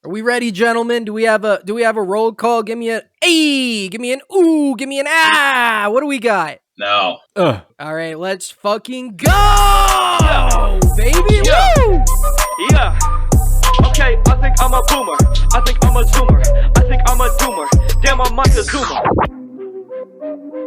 Are we ready, gentlemen? Do we have a roll call? Give me a A, give me an ooh, give me an ah. What do we got? No. All right, let's fucking go, baby. Yeah. Woo! Yeah. Okay, I think I'm a boomer. I think I'm a zoomer. I think I'm a doomer. Damn, I'm Mike a Zoomer.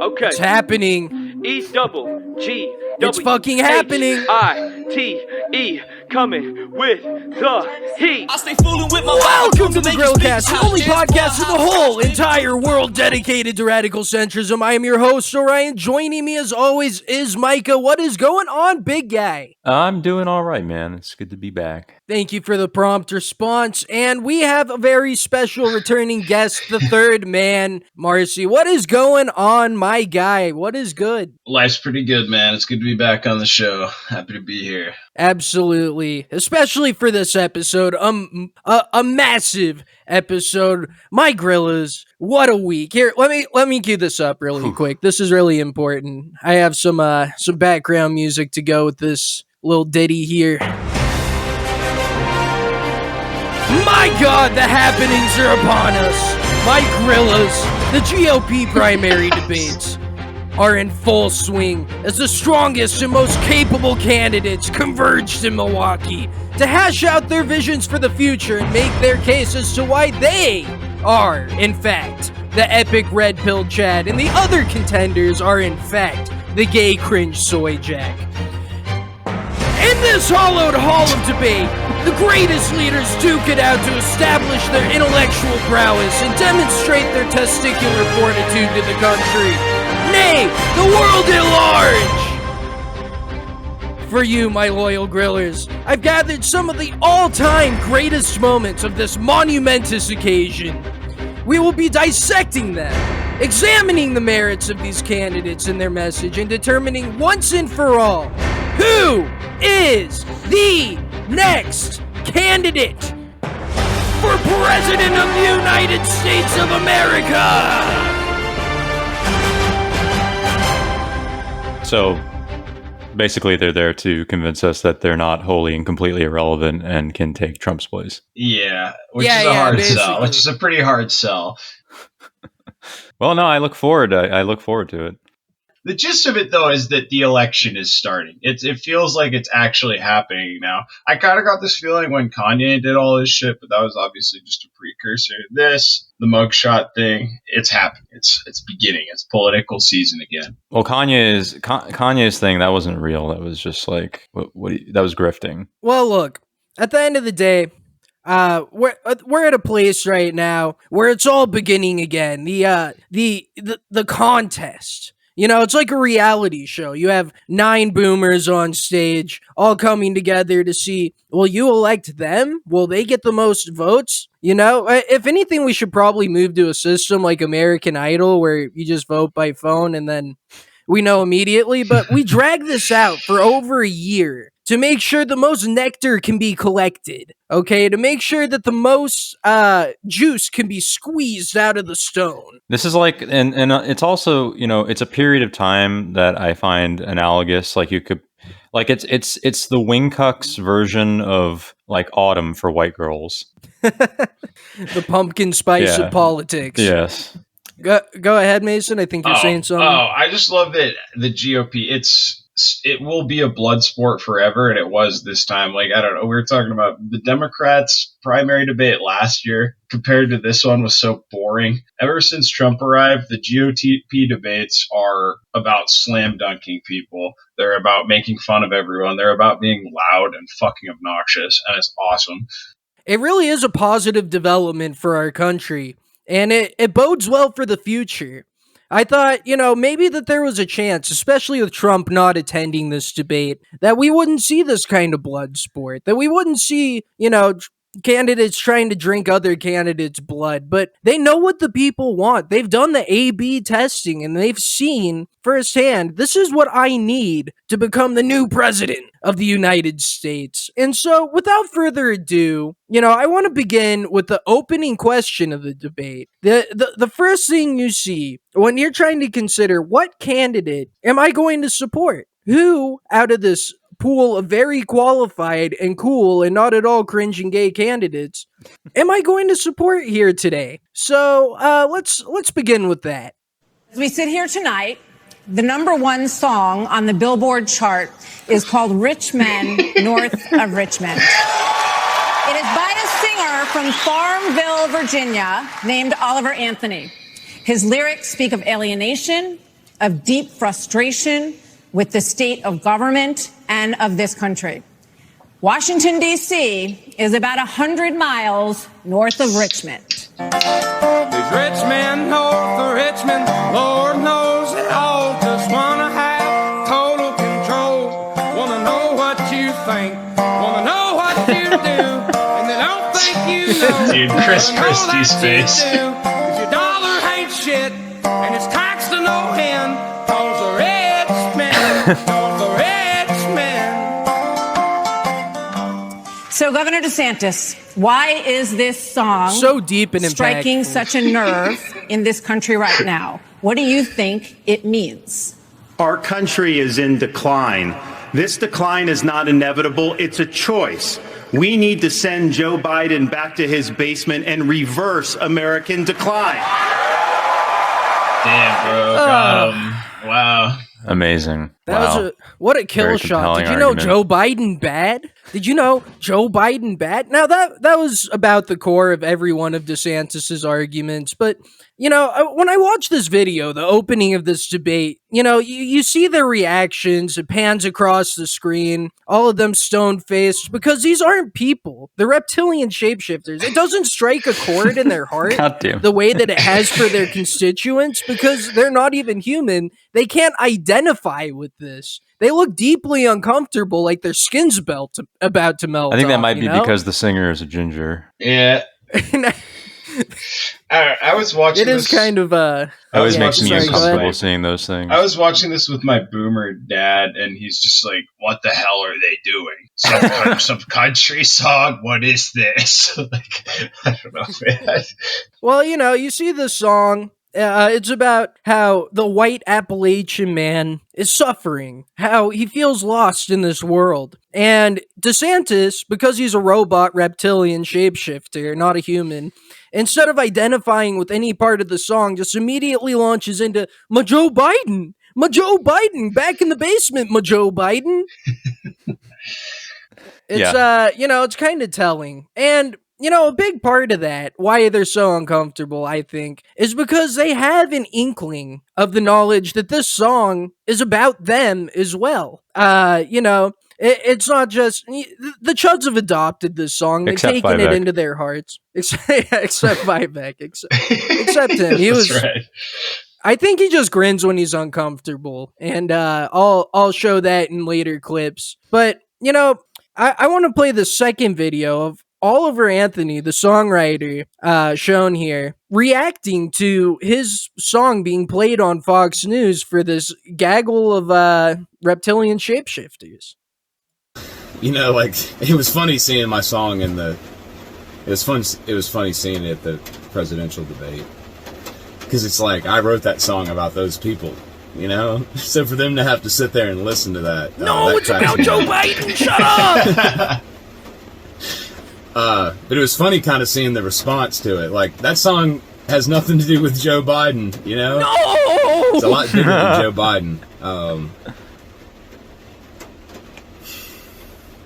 Okay. It's happening. E-double-G. It's fucking happening. I-T-E coming with the heat. I stay fooling with my Welcome to the Grillcast, the only podcast in the whole entire world dedicated to radical centrism. I am your host, Orion. Joining me as always is Micah. What is going on, big guy? I'm doing all right, man. It's good to be back. Thank you for the prompt response. And we have a very special returning guest, the third man, Marcy. What is going on, my guy? What is good? Life's pretty good, man. It's good to be back on the show. Happy to be here. Absolutely. Especially for this episode. A massive episode. My Grillas, what a week. Here, let me cue this up really quick. This is really important. I have some background music to go with this little ditty here. My God, the happenings are upon us. My Grillas, the GOP primary debates are in full swing as the strongest and most capable candidates converged in Milwaukee to hash out their visions for the future and make their case as to why they are, in fact, the epic red pill Chad, and the other contenders are, in fact, the gay cringe soy jack. In this hollowed hall of debate, the greatest leaders duke it out to establish their intellectual prowess and demonstrate their testicular fortitude to the country. Nay, the world at large! For you, my loyal grillers, I've gathered some of the all-time greatest moments of this monumentous occasion. We will be dissecting them, examining the merits of these candidates and their message, and determining once and for all who is the next candidate for President of the United States of America! So, basically, they're there to convince us that they're not wholly and completely irrelevant and can take Trump's place. Yeah, which is a hard sell. Which is a pretty hard sell. Well, no, I look forward to it. The gist of it, though, is that the election is starting. It feels like it's actually happening now. I kind of got this feeling when Kanye did all his shit, but that was obviously just a precursor to this. The mugshot thing, it's happening. It's beginning. It's political season again. Well, Kanye's thing, that wasn't real. That was just like that was grifting. Well, look, at the end of the day, we're at a place right now where it's all beginning again. The contest. You know, it's like a reality show. You have 9 boomers on stage, all coming together to see, will you elect them? Will they get the most votes? You know, if anything, we should probably move to a system like American Idol where you just vote by phone and then we know immediately. But we drag this out for over a year to make sure the most nectar can be collected, okay? To make sure that the most juice can be squeezed out of the stone. This is like, and it's also, you know, it's a period of time that I find analogous. Like you could, like it's the Wingcucks version of like autumn for white girls. The pumpkin spice of politics. Yes. Go ahead, Mason. I think you're saying something. I just love that the GOP, it will be a blood sport forever, and it was this time. Like, I don't know, we were talking about the Democrats' primary debate last year compared to this one was so boring. Ever since Trump arrived, the GOP debates are about slam dunking people. They're about making fun of everyone. They're about being loud and fucking obnoxious, and it's awesome. It really is a positive development for our country, and it bodes well for the future. I thought, you know, maybe that there was a chance, especially with Trump not attending this debate, that we wouldn't see this kind of blood sport, that we wouldn't see, you know, candidates trying to drink other candidates' blood, but they know what the people want. They've done the A/B testing and they've seen firsthand, this is what I need to become the new president of the United States. And so, without further ado, you know, I want to begin with the opening question of the debate. The first thing you see when you're trying to consider what candidate am I going to support? Who out of this pool of very qualified and cool and not at all cringing gay candidates am I going to support here today? So let's begin with that. As we sit here tonight, the number one song on the Billboard chart is called Rich Men North of Richmond. It is by a singer from Farmville, Virginia, named Oliver Anthony. His lyrics speak of alienation, of deep frustration with the state of government and of this country. Washington, D.C. is about 100 miles north of Richmond. These rich men north of Richmond, Lord knows they all just wanna have total control. Wanna know what you think, wanna know what you do, and they don't think you know. Dude, Chris Christie's face. Cause your dollar ain't shit, and it's taxed to no end, cause the rich men, cause the rich men. So, Governor DeSantis, why is this song So deep and striking impactful. such a nerve in this country right now? What do you think it means? Our country is in decline. This decline is not inevitable, it's a choice. We need to send Joe Biden back to his basement and reverse American decline. Damn, bro. Got him. Wow. Amazing. That was what a kill Very shot. Did compelling you know argument. Joe Biden bad? Did you know Joe Biden bad? Now that was about the core of every one of DeSantis's arguments, but you know, when I watch this video, the opening of this debate, you know, you see their reactions, it pans across the screen, all of them stone-faced, because these aren't people. They're reptilian shapeshifters. It doesn't strike a chord in their heart God damn. the way that it has for their constituents, because they're not even human. They can't identify with this. They look deeply uncomfortable, like their skin's about to melt I think that off, might you be know? because the singer is a ginger. Yeah. I was watching It is this. kind of It always Yeah, makes me sorry, go uncomfortable ahead. seeing those things. I was watching this with my boomer dad, and he's just like, "What the hell are they doing? Some country song? What is this?" Like, I don't know, man. Well, you know, you see the song. It's about how the white Appalachian man is suffering, how he feels lost in this world. And DeSantis, because he's a robot reptilian shapeshifter, not a human, instead of identifying with any part of the song, just immediately launches into "Ma Joe Biden! Ma Joe Biden! Back in the basement, Ma Joe Biden!" It's, you know, it's kind of telling. And you know, a big part of that, why they're so uncomfortable, I think, is because they have an inkling of the knowledge that this song is about them as well. You know, it's not just the Chuds have adopted this song; they've Except taken it Vivek. into their hearts. Except Vivek, except him. He That's was. right. I think he just grins when he's uncomfortable, and I'll show that in later clips. But you know, I want to play the second video of Oliver Anthony, the songwriter, shown here, reacting to his song being played on Fox News for this gaggle of reptilian shapeshifters. You know, like, it was funny seeing my song in the. It was funny seeing it at the presidential debate, because it's like I wrote that song about those people, you know. So for them to have to sit there and listen to that. No, that it's cracks about me Joe up. Biden. Shut up. But it was funny kind of seeing the response to it. Like, that song has nothing to do with Joe Biden, you know. It's a No. lot bigger than Joe Biden.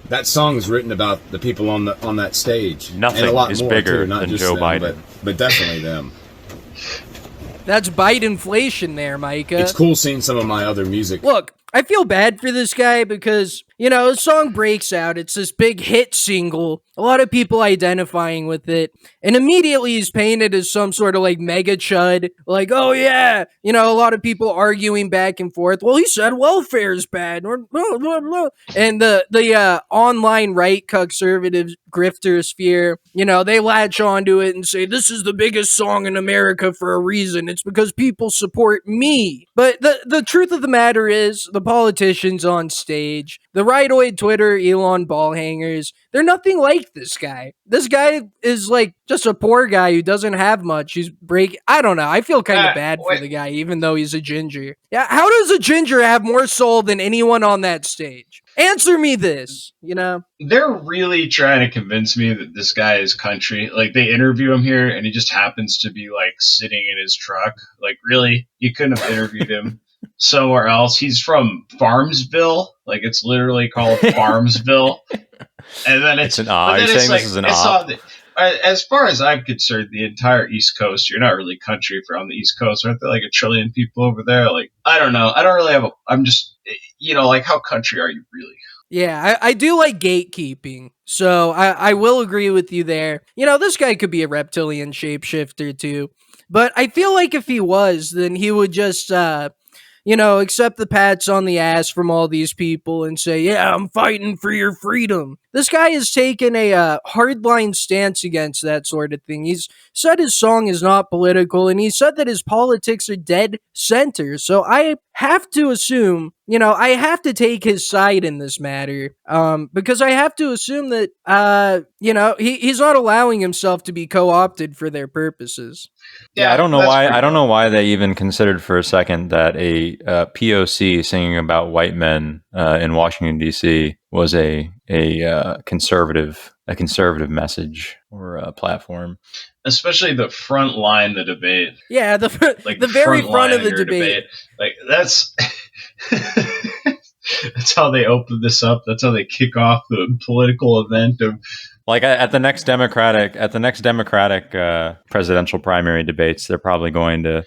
That song is written about the people on that stage. Nothing and a lot is more, bigger too, not than just Joe them, Biden. but definitely them. That's Bidenflation there, Micah. It's cool seeing some of my other music. Look, I feel bad for this guy because, you know, his song breaks out. It's this big hit single. A lot of people identifying with it. And immediately he's painted as some sort of like mega chud. Like, oh yeah. You know, a lot of people arguing back and forth. Well, he said welfare's bad. Or blah, blah, blah. And the online right conservative grifter sphere, you know, they latch onto it and say, this is the biggest song in America for a reason. It's because people support me. But the truth of the matter is, the politicians on stage, the rightoid Twitter Elon ball hangers, they're nothing like this guy. This guy is like just a poor guy who doesn't have much. He's I don't know. I feel kind of bad for wait. the guy, even though he's a ginger. Yeah, how does a ginger have more soul than anyone on that stage? Answer me this, you know? They're really trying to convince me that this guy is country. Like, they interview him here, and he just happens to be, like, sitting in his truck. Like, really? You couldn't have interviewed him somewhere else. He's from Farmsville. Like, it's literally called Farmsville. And then It's an odd. You're saying this is an odd. As far as I'm concerned, the entire East Coast, you're not really country if you're on the East Coast. Aren't there like a trillion people over there? Like, I don't know. I don't really have I'm just, like, how country are you really? Yeah, I do like gatekeeping, so I will agree with you there. You know, this guy could be a reptilian shapeshifter too, but I feel like if he was, then he would just, accept the pats on the ass from all these people and say, yeah, I'm fighting for your freedom. This guy has taken a hardline stance against that sort of thing. He's said his song is not political, and he said that his politics are dead center. So I have to assume, I have to take his side in this matter, because I have to assume that, he's not allowing himself to be co-opted for their purposes. Yeah, I don't know why. I don't know why they even considered for a second that a POC singing about white men in Washington D.C. was a conservative message or a platform. Especially the front line, the debate. Yeah, the very front of the debate. Like, that's that's how they open this up. That's how they kick off the political event of. Like at the next Democratic presidential primary debates, they're probably going to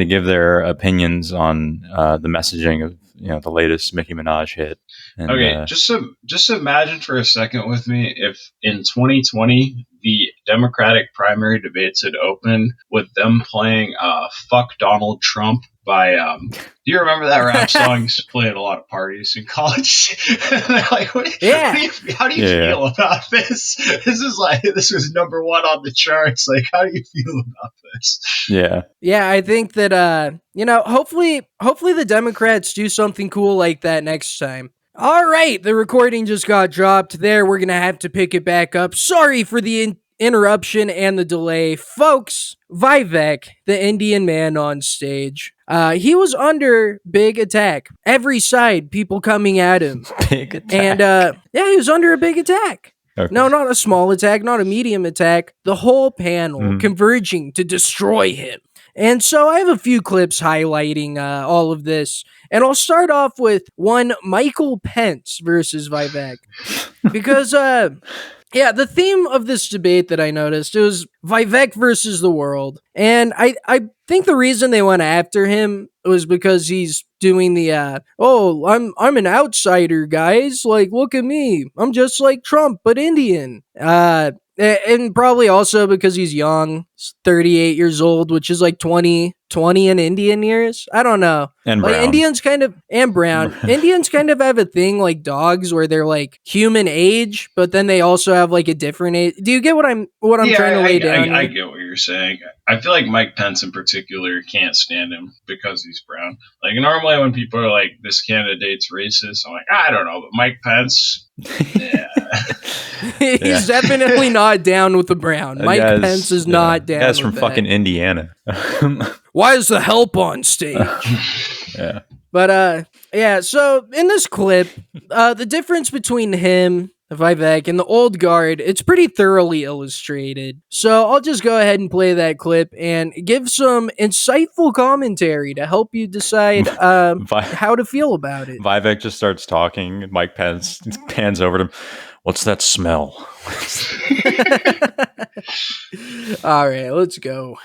give their opinions on the messaging of the latest Nicki Minaj hit. And, okay, just imagine for a second with me if in 2020 the Democratic primary debates had opened with them playing "Fuck Donald Trump" by do you remember that rap song? Used to play at a lot of parties in college. Like, how do you feel about this? This was number one on the charts. Like, how do you feel about this? Yeah, I think that hopefully the Democrats do something cool like that next time. All right, the recording just got dropped there. We're going to have to pick it back up. Sorry for the interruption and the delay. Folks, Vivek, the Indian man on stage, he was under big attack. Every side, people coming at him. Big attack. And, he was under a big attack. Okay. No, not a small attack, not a medium attack. The whole panel converging to destroy him. And so I have a few clips highlighting all of this. And I'll start off with one Michael Pence versus Vivek. Because, the theme of this debate that I noticed, it was Vivek versus the world. And I think the reason they went after him was because he's doing the, I'm an outsider, guys. Like, look at me. I'm just like Trump, but Indian. And probably also because he's young. He's 38 years old, which is like 20 in Indian years. I don't know. And like brown. Indians kind of, and brown. Indians kind of have a thing like dogs where they're like human age, but then they also have like a different age. Do you get what I'm trying to lay down? I get what you're saying. I feel like Mike Pence in particular can't stand him because he's brown. Like, normally when people are like, this candidate's racist, I'm like, I don't know, but Mike Pence, yeah. He's definitely not down with the brown. Mike Pence is not down. Guy's from with fucking that. Indiana. Why is the help on stage? Yeah. But so in this clip, the difference between him, Vivek, and the old guard, it's pretty thoroughly illustrated. So I'll just go ahead and play that clip and give some insightful commentary to help you decide how to feel about it. Vivek just starts talking. Mike Pence pans over to him. What's that smell? All right, let's go.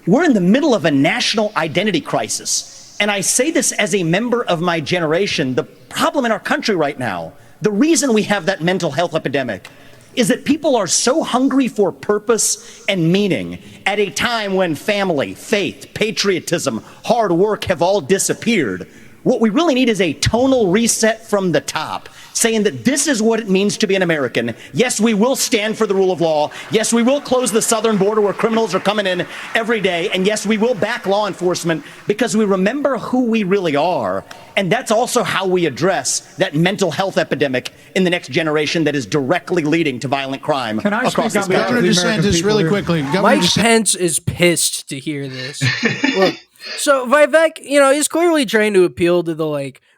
We're in the middle of a national identity crisis. And I say this as a member of my generation. The problem in our country right now, the reason we have that mental health epidemic, is that people are so hungry for purpose and meaning at a time when family, faith, patriotism, hard work have all disappeared. What we really need is a tonal reset from the top, saying that this is what it means to be an American. Yes, we will stand for the rule of law. Yes, we will close the southern border where criminals are coming in every day. And yes, we will back law enforcement because we remember who we really are. And that's also how we address that mental health epidemic in the next generation that is directly leading to violent crime across this country. Governor DeSantis, really quickly. Mike Pence is pissed to hear this. Look. So Vivek, he's clearly trying to appeal to the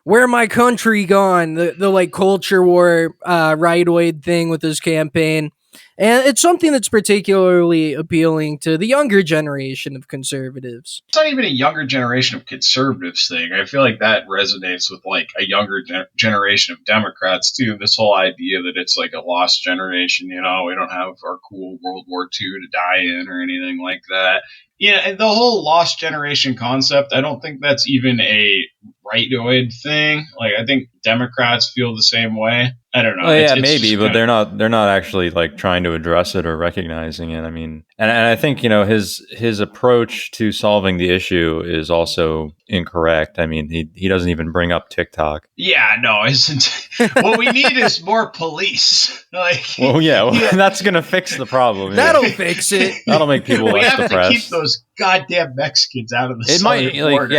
"Where my country gone?" The like culture war rightoid thing with his campaign. And it's something that's particularly appealing to the younger generation of conservatives. It's not even a younger generation of conservatives thing. I feel like that resonates with like a younger generation of Democrats too. This whole idea that it's like a lost generation, we don't have our cool World War II to die in or anything like that. Yeah, and the whole lost generation concept, I don't think that's even a rightoid thing. Like, I think Democrats feel the same way. I don't know. Well, yeah, maybe, but they're not actually like trying to address it or recognizing it. I mean, and I think his approach to solving the issue is also incorrect. I mean, he doesn't even bring up TikTok. Yeah, no, isn't. What we need is more police. That's gonna fix the problem. That'll fix it. That'll make people less depressed. We have to keep those goddamn Mexicans out of the southern border.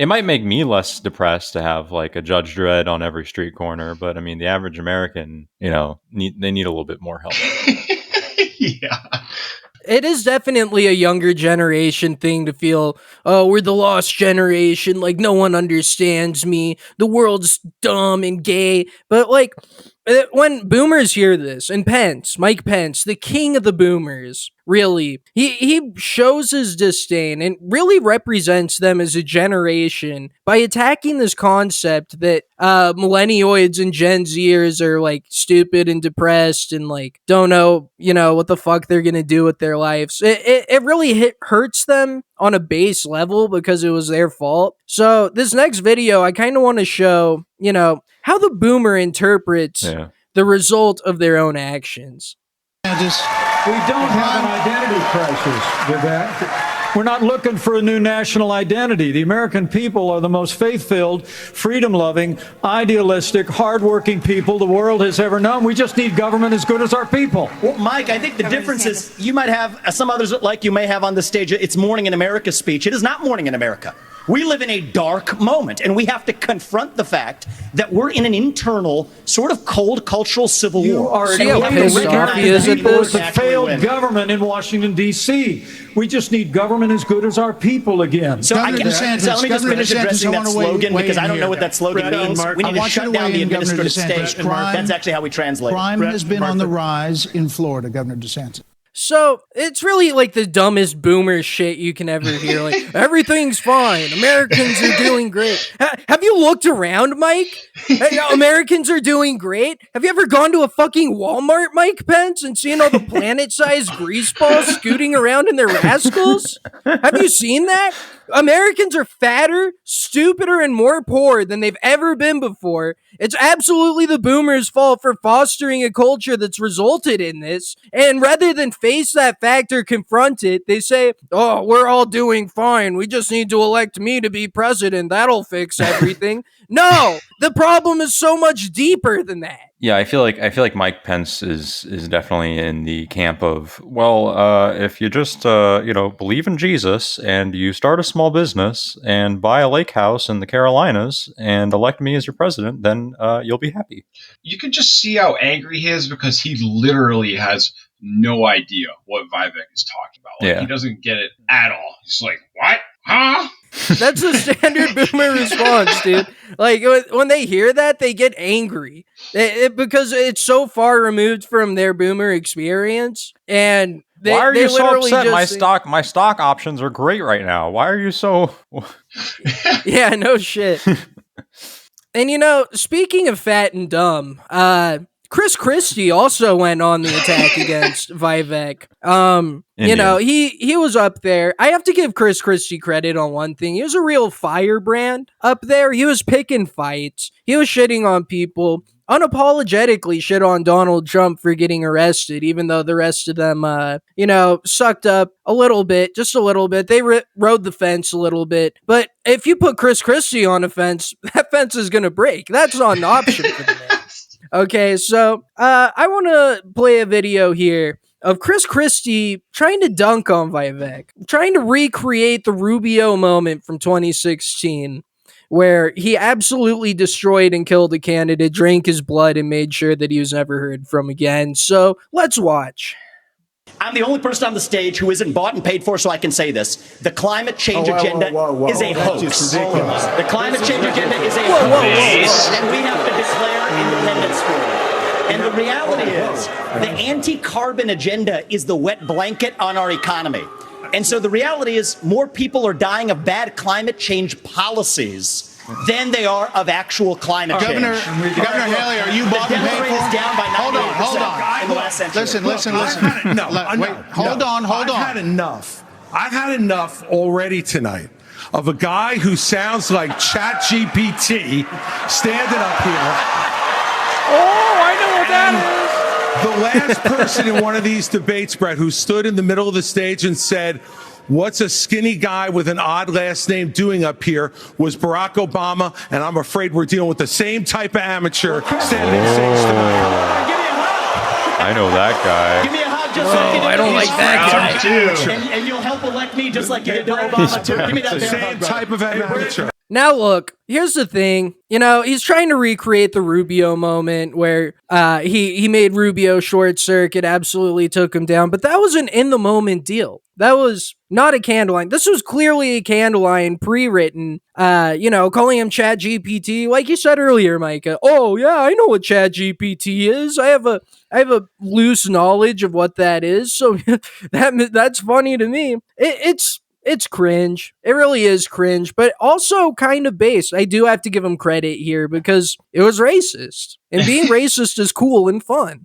It might make me less depressed to have like a Judge Dredd on every street corner, but I mean, the average American, they need a little bit more help. Yeah. It is definitely a younger generation thing to feel, oh, we're the lost generation, like no one understands me, the world's dumb and gay, but like, when boomers hear this, and Mike Pence, the king of the boomers, really, he shows his disdain and really represents them as a generation by attacking this concept that millennials and Gen Zers are like stupid and depressed and like don't know, what the fuck they're gonna do with their lives. It really hurts them on a base level because it was their fault. So this next video, I kind of want to show, how the boomer interprets the result of their own actions. We don't have an identity crisis with that. We're not looking for a new national identity. The American people are the most faith-filled, freedom-loving, idealistic, hardworking people the world has ever known. We just need government as good as our people. Well, Mike, I think the difference is you might have, some others like you may have on the stage, it's Morning in America speech. It is not Morning in America. We live in a dark moment, and we have to confront the fact that we're in an internal, sort of cold cultural civil war. You are a failed government in Washington, D.C. We just need government as good as our people again. So let me just finish addressing that slogan, because I don't know what that slogan means. We need to shut down the administrative state. That's actually how we translate it. Crime has been on the rise in Florida, Governor DeSantis. So it's really like the dumbest boomer shit you can ever hear. Like, everything's fine. Americans are doing great. Have you looked around, Mike? Americans are doing great. Have you ever gone to a fucking Walmart, Mike Pence, and seen all the planet-sized grease balls scooting around in their rascals? Have you seen that? Americans are fatter, stupider, and more poor than they've ever been before. It's absolutely the boomers' fault for fostering a culture that's resulted in this. And rather than face that fact or confront it, they say, oh, we're all doing fine. We just need to elect me to be president. That'll fix everything. No, the problem is so much deeper than that. Yeah, I feel like Mike Pence is definitely in the camp of, if you just believe in Jesus and you start a small business and buy a lake house in the Carolinas and elect me as your president, then you'll be happy. You can just see how angry he is because he literally has no idea what Vivek is talking about. He doesn't get it at all. He's like, what? Huh? That's the standard boomer response, dude. Like, when they hear that, they get angry because it's so far removed from their boomer experience. And why are you so upset? My stock options are great right now. Why are you so? Yeah, no shit. And speaking of fat and dumb, Chris Christie also went on the attack against Vivek. He was up there. I have to give Chris Christie credit on one thing. He was a real firebrand up there. He was picking fights. He was shitting on people. Unapologetically shit on Donald Trump for getting arrested, even though the rest of them, sucked up a little bit, just a little bit. They rode the fence a little bit. But if you put Chris Christie on a fence, that fence is going to break. That's not an option for the man. Okay, so I want to play a video here of Chris Christie trying to dunk on Vivek, trying to recreate the Rubio moment from 2016, where he absolutely destroyed and killed a candidate, drank his blood, and made sure that he was never heard from again. So let's watch. I'm the only person on the stage who isn't bought and paid for, so I can say this. The climate change agenda is a hoax. The climate change agenda is a hoax, and we have to declare independence for it. And the reality is, the anti-carbon agenda is the wet blanket on our economy. And so the reality is, more people are dying of bad climate change policies than they are of actual climate change. Governor Haley, are you bought and paid for? Is down by 98% Hold on. in the last century. Listen. Hold on. I've had enough already tonight of a guy who sounds like ChatGPT standing up here. Oh, I know what that is. The last person in one of these debates, Brett, who stood in the middle of the stage and said, "What's a skinny guy with an odd last name doing up here?" was Barack Obama, and I'm afraid we're dealing with the same type of amateur standing on stage tonight. I know that guy. Give me a hug just like you did. I don't like that guy. And you'll help elect me just like you did to Obama, too. Give me that The same type of amateur. Now look, here's the thing. You know, he's trying to recreate the Rubio moment where he made Rubio short circuit, absolutely took him down, but that was an in the moment deal. That was not a candleline. This was clearly a candleline pre-written, calling him Chat GPT. Like you said earlier, Micah. Oh yeah, I know what Chat GPT is. I have a loose knowledge of what that is. So that's funny to me. It's cringe. It really is cringe, but also kind of based. I do have to give him credit here because it was racist. And being racist is cool and fun.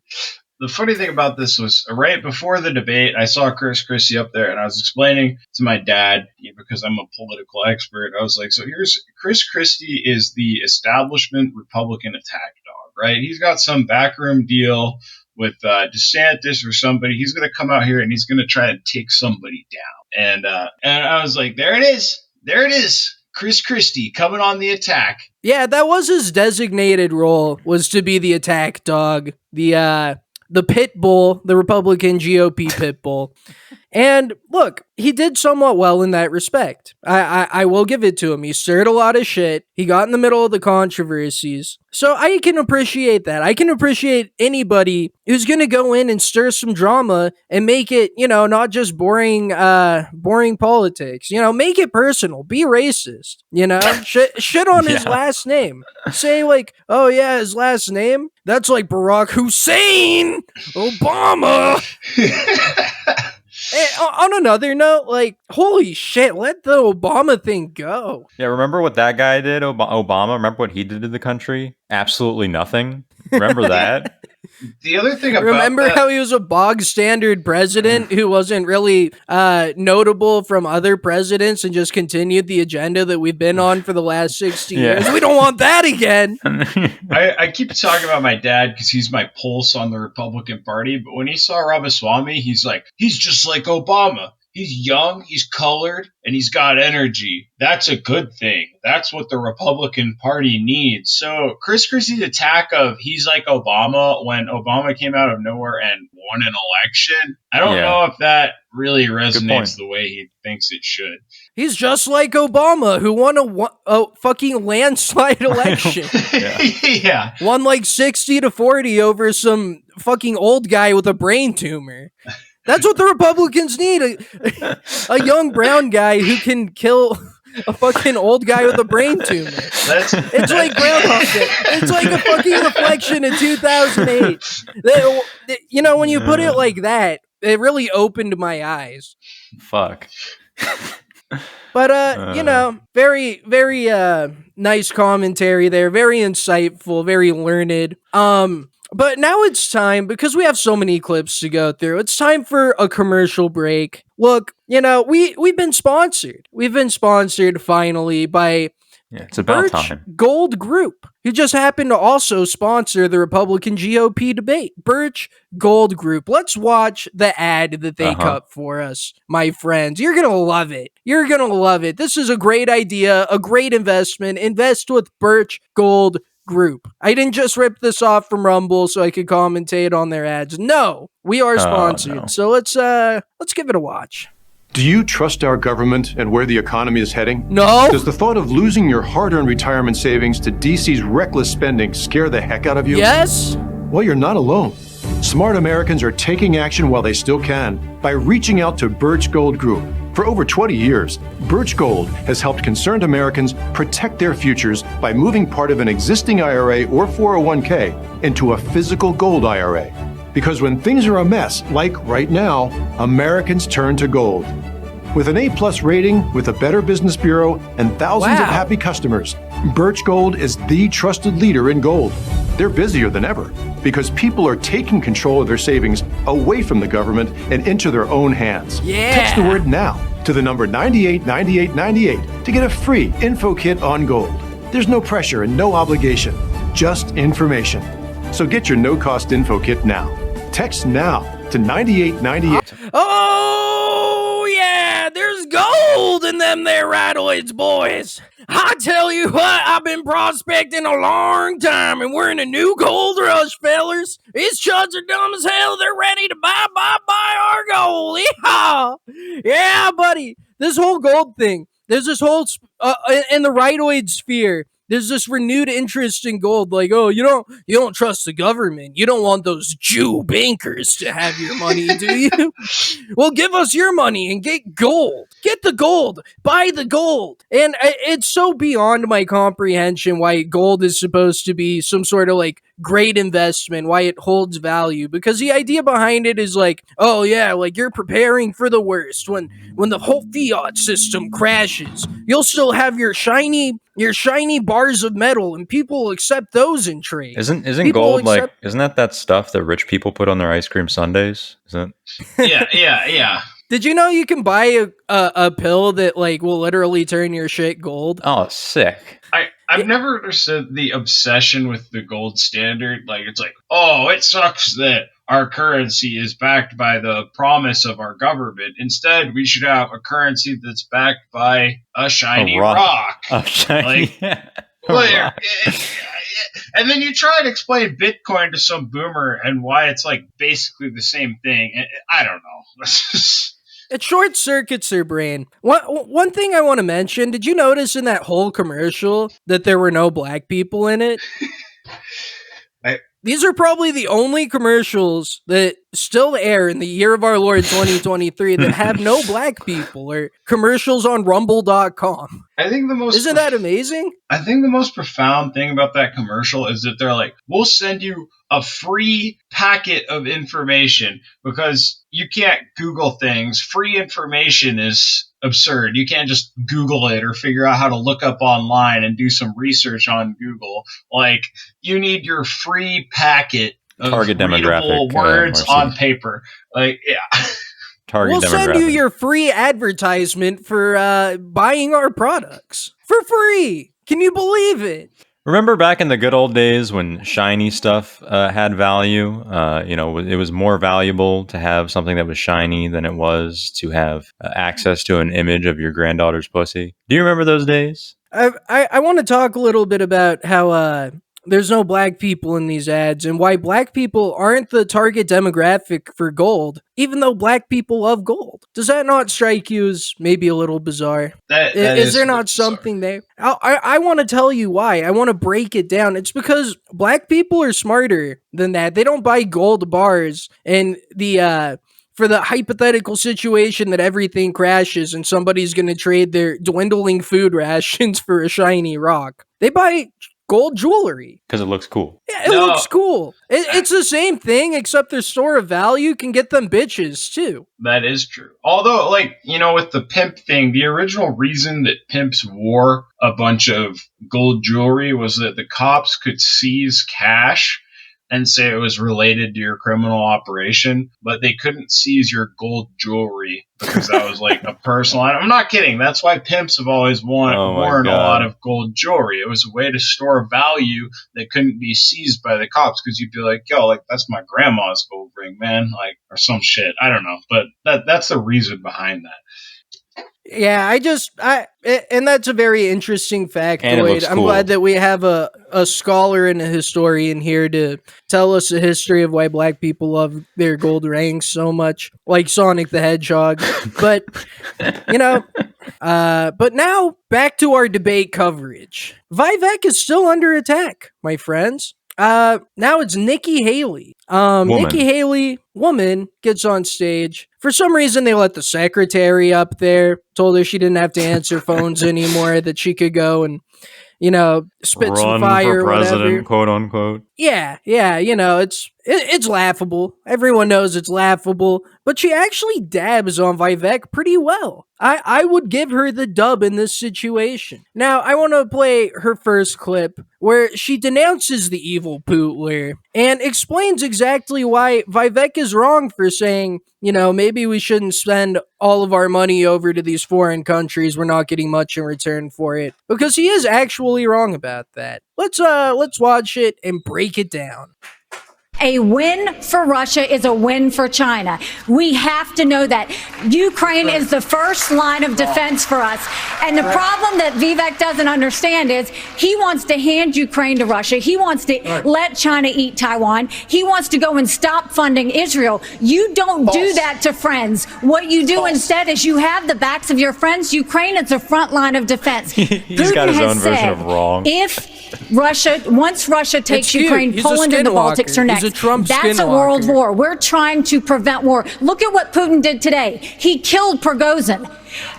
The funny thing about this was right before the debate, I saw Chris Christie up there and I was explaining to my dad, because I'm a political expert. I was like, so here's Chris Christie is the establishment Republican attack dog, right? He's got some backroom deal with DeSantis or somebody. He's going to come out here and he's going to try to take somebody down. And I was like, there it is. Chris Christie coming on the attack. Yeah, that was his designated role, was to be the attack dog, the pit bull, the Republican GOP pit bull. And look, he did somewhat well in that respect. I will give it to him. He stirred a lot of shit. He got in the middle of the controversies. So I can appreciate that. I can appreciate anybody who's going to go in and stir some drama and make it, not just boring politics. Make it personal. Be racist. Shit on his last name. Say like, oh yeah, his last name? That's like Barack Hussein Obama. On another note, like, holy shit, let the Obama thing go. Yeah, remember what that guy did, Obama? Remember what he did to the country? Absolutely nothing. Remember that? The other thing about Remember how he was a bog standard president who wasn't really notable from other presidents and just continued the agenda that we've been on for the last 60 years? We don't want that again. I keep talking about my dad because he's my pulse on the Republican Party, but when he saw Ramaswamy, he's like, he's just like Obama. He's young, he's colored, and he's got energy. That's a good thing. That's what the Republican Party needs. So Chris Christie's attack of he's like Obama when Obama came out of nowhere and won an election, I don't know if that really resonates the way he thinks it should. He's just like Obama, who won a fucking landslide election. Yeah. Won like 60-40 over some fucking old guy with a brain tumor. That's what the Republicans need. A young brown guy who can kill a fucking old guy with a brain tumor. It's like Groundhog Day. It's like a fucking reflection in 2008. When you put it like that, it really opened my eyes. Fuck. But, very, very nice commentary there. Very insightful, very learned. But now it's time, because we have so many clips to go through, it's time for a commercial break. Look, we've been sponsored. We've been sponsored finally by it's about Birch time. Gold Group, who just happened to also sponsor the Republican GOP debate. Birch Gold Group. Let's watch the ad that they cut for us, my friends. You're going to love it. You're going to love it. This is a great idea, a great investment. Invest with Birch Gold Group. I didn't just rip this off from Rumble so I could commentate on their ads. No, we are sponsored. No. So let's give it a watch. Do you trust our government and where the economy is heading? No. Does the thought of losing your hard-earned retirement savings to DC's reckless spending scare the heck out of you? Yes. Well, you're not alone. Smart Americans are taking action while they still can by reaching out to Birch Gold Group. For over 20 years, Birch Gold has helped concerned Americans protect their futures by moving part of an existing IRA or 401k into a physical gold IRA. Because when things are a mess, like right now, Americans turn to gold. With an A+ rating, with a Better Business Bureau, and thousands of happy customers, Birch Gold is the trusted leader in gold. They're busier than ever because people are taking control of their savings away from the government and into their own hands. Text the word NOW to the number 989898 to get a free info kit on gold. There's no pressure and no obligation, just information. So get your no-cost info kit now. Text NOW to 9898. Oh, yeah, there's gold in them there ratoids, boys. I tell you what, I've been prospecting a long time, and we're in a new gold rush, fellers. These chuds are dumb as hell. They're ready to buy our gold. Yeehaw! Yeah, buddy. This whole gold thing, there's this whole, in the ratoid sphere, there's this renewed interest in gold. Like, oh, you don't trust the government. You don't want those Jew bankers to have your money, do you? Well, give us your money and get gold. Get the gold. Buy the gold. And it's so beyond my comprehension why gold is supposed to be some sort of like great investment, why it holds value. Because the idea behind it is like, oh yeah, like you're preparing for the worst. When the whole fiat system crashes, you'll still have your shiny bars of metal, and people will accept those in trade. Isn't gold like? Isn't that stuff that rich people put on their ice cream sundaes? Isn't it? Yeah. Did you know you can buy a pill that like will literally turn your shit gold? Oh, sick. I've never understood the obsession with the gold standard. Like, it's like, oh, it sucks that our currency is backed by the promise of our government. Instead, we should have a currency that's backed by a shiny rock. A shiny rock. And then you try to explain Bitcoin to some boomer and why it's like basically the same thing. I don't know. It short circuits their brain. One thing I want to mention, did you notice in that whole commercial that there were no black people in it? These are probably the only commercials that still air in the year of our Lord 2023 that have no black people, or commercials on rumble.com. Isn't that amazing? I think the most profound thing about that commercial is that they're like, we'll send you a free packet of information because you can't Google things. Free information is absurd. You can't just Google it or figure out how to look up online and do some research on Google. Like, you need your free packet of target demographic words on paper. Like, yeah. We'll send you your free advertisement for buying our products for free. Can you believe it? Remember back in the good old days when shiny stuff had value? It was more valuable to have something that was shiny than it was to have access to an image of your granddaughter's pussy. Do you remember those days? I want to talk a little bit about how there's no black people in these ads and why black people aren't the target demographic for gold, even though black people love gold. Does that not strike you as maybe a little bizarre? Is there not something there? I want to tell you why. I want to break it down. It's because black people are smarter than that. They don't buy gold bars and for the hypothetical situation that everything crashes and somebody's going to trade their dwindling food rations for a shiny rock. They buy gold jewelry. Because it looks cool. Yeah, it looks cool. It's the same thing, except their store of value can get them bitches, too. That is true. Although, with the pimp thing, the original reason that pimps wore a bunch of gold jewelry was that the cops could seize cash and say it was related to your criminal operation, but they couldn't seize your gold jewelry because that was like a personal item. I'm not kidding. That's why pimps have always worn a lot of gold jewelry. It was a way to store value that couldn't be seized by the cops because you'd be like, yo, like that's my grandma's gold ring, man, like, or some shit. I don't know, but that's the reason behind that. Yeah, and that's a very interesting factoid. I'm glad that we have a scholar and a historian here to tell us the history of why black people love their gold rings so much, like Sonic the Hedgehog. But, but now back to our debate coverage. Vivek is still under attack, my friends. Now it's Nikki Haley. Woman. Nikki Haley, woman, gets on stage. For some reason, they let the secretary up there, told her she didn't have to answer phones anymore, that she could go and, spit some Run fire for or whatever. president, quote unquote. Yeah, it's laughable. Everyone knows it's laughable, but she actually dabs on Vivek pretty well. I would give her the dub in this situation. Now, I want to play her first clip where she denounces the evil Pootler and explains exactly why Vivek is wrong for saying, maybe we shouldn't spend all of our money over to these foreign countries. We're not getting much in return for it, because he is actually wrong about that. Let's watch it and break it down. A win for Russia is a win for China. We have to know that. Ukraine is the first line of defense for us. And the problem that Vivek doesn't understand is he wants to hand Ukraine to Russia. He wants to let China eat Taiwan. He wants to go and stop funding Israel. You don't do that to friends. What you do instead is you have the backs of your friends. Ukraine is the front line of defense. He's got his own version of wrong. Once Russia takes Ukraine, Poland and the Baltics are next. That's a world war. We're trying to prevent war. Look at what Putin did today. He killed Prigozhin.